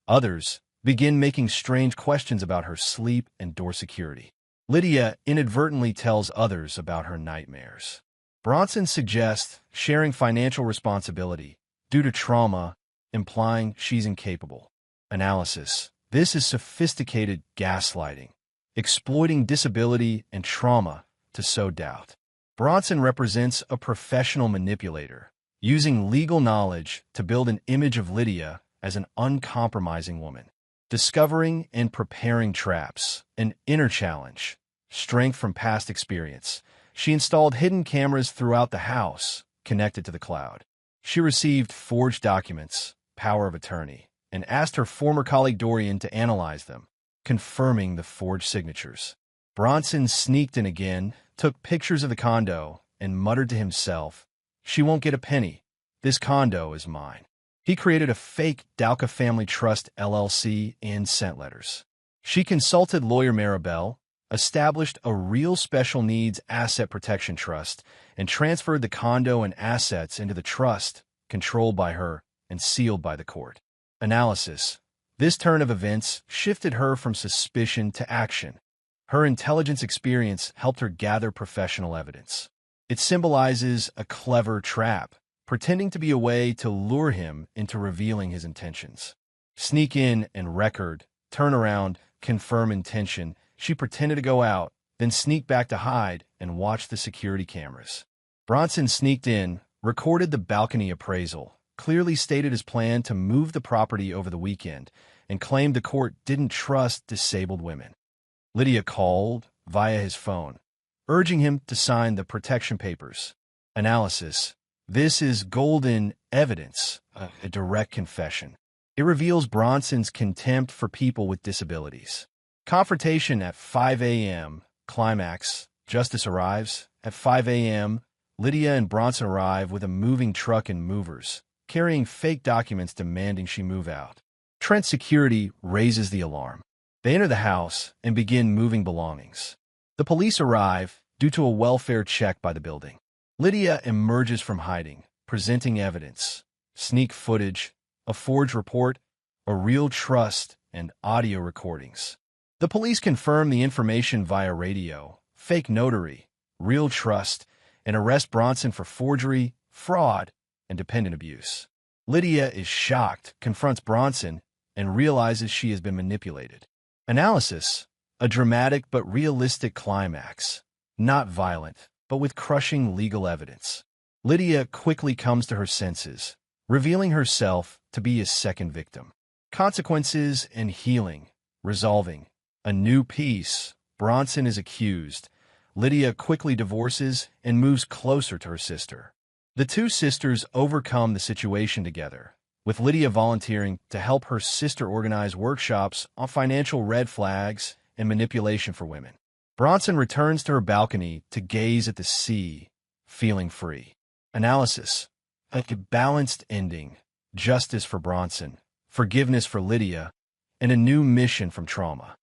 others, begin making strange questions about her sleep and door security. Lydia inadvertently tells others about her nightmares. Bronson suggests sharing financial responsibility due to trauma, implying she's incapable. Analysis. This is sophisticated gaslighting, exploiting disability and trauma to sow doubt. Bronson represents a professional manipulator, using legal knowledge to build an image of Lydia as an uncompromising woman. Discovering and preparing traps, an inner challenge, strength from past experience. She installed hidden cameras throughout the house, connected to the cloud. She received forged documents, power of attorney, and asked her former colleague Dorian to analyze them, confirming the forged signatures. Bronson sneaked in again, took pictures of the condo, and muttered to himself, "She won't get a penny. This condo is mine." He created a fake Dalka Family Trust LLC and sent letters. She consulted lawyer Maribel, established a real special needs asset protection trust, and transferred the condo and assets into the trust, controlled by her and sealed by the court. Analysis. This turn of events shifted her from suspicion to action. Her intelligence experience helped her gather professional evidence. It symbolizes a clever trap, pretending to be a way to lure him into revealing his intentions. Sneak in and record, turn around, confirm intention. She pretended to go out, then sneak back to hide and watch the security cameras. Bronson sneaked in, recorded the balcony appraisal, clearly stated his plan to move the property over the weekend, and claimed the court didn't trust disabled women. Lydia called via his phone, urging him to sign the protection papers. Analysis. This is golden evidence, a direct confession. It reveals Bronson's contempt for people with disabilities. Confrontation at 5 a.m. Climax. Justice arrives. At 5 a.m., Lydia and Bronson arrive with a moving truck and movers, carrying fake documents demanding she move out. Trent's security raises the alarm. They enter the house and begin moving belongings. The police arrive due to a welfare check by the building. Lydia emerges from hiding, presenting evidence, sneak footage, a forged report, a real trust, and audio recordings. The police confirm the information via radio, fake notary, real trust, and arrest Bronson for forgery, fraud, and dependent abuse. Lydia is shocked, confronts Bronson, and realizes she has been manipulated. Analysis. A dramatic but realistic climax. Not violent, but with crushing legal evidence. Lydia quickly comes to her senses, revealing herself to be his second victim. Consequences and healing. Resolving. A new peace. Bronson is accused. Lydia quickly divorces and moves closer to her sister. The two sisters overcome the situation together, with Lydia volunteering to help her sister organize workshops on financial red flags and manipulation for women. Bronson returns to her balcony to gaze at the sea, feeling free. Analysis. A balanced ending. Justice for Bronson, forgiveness for Lydia, and a new mission from trauma.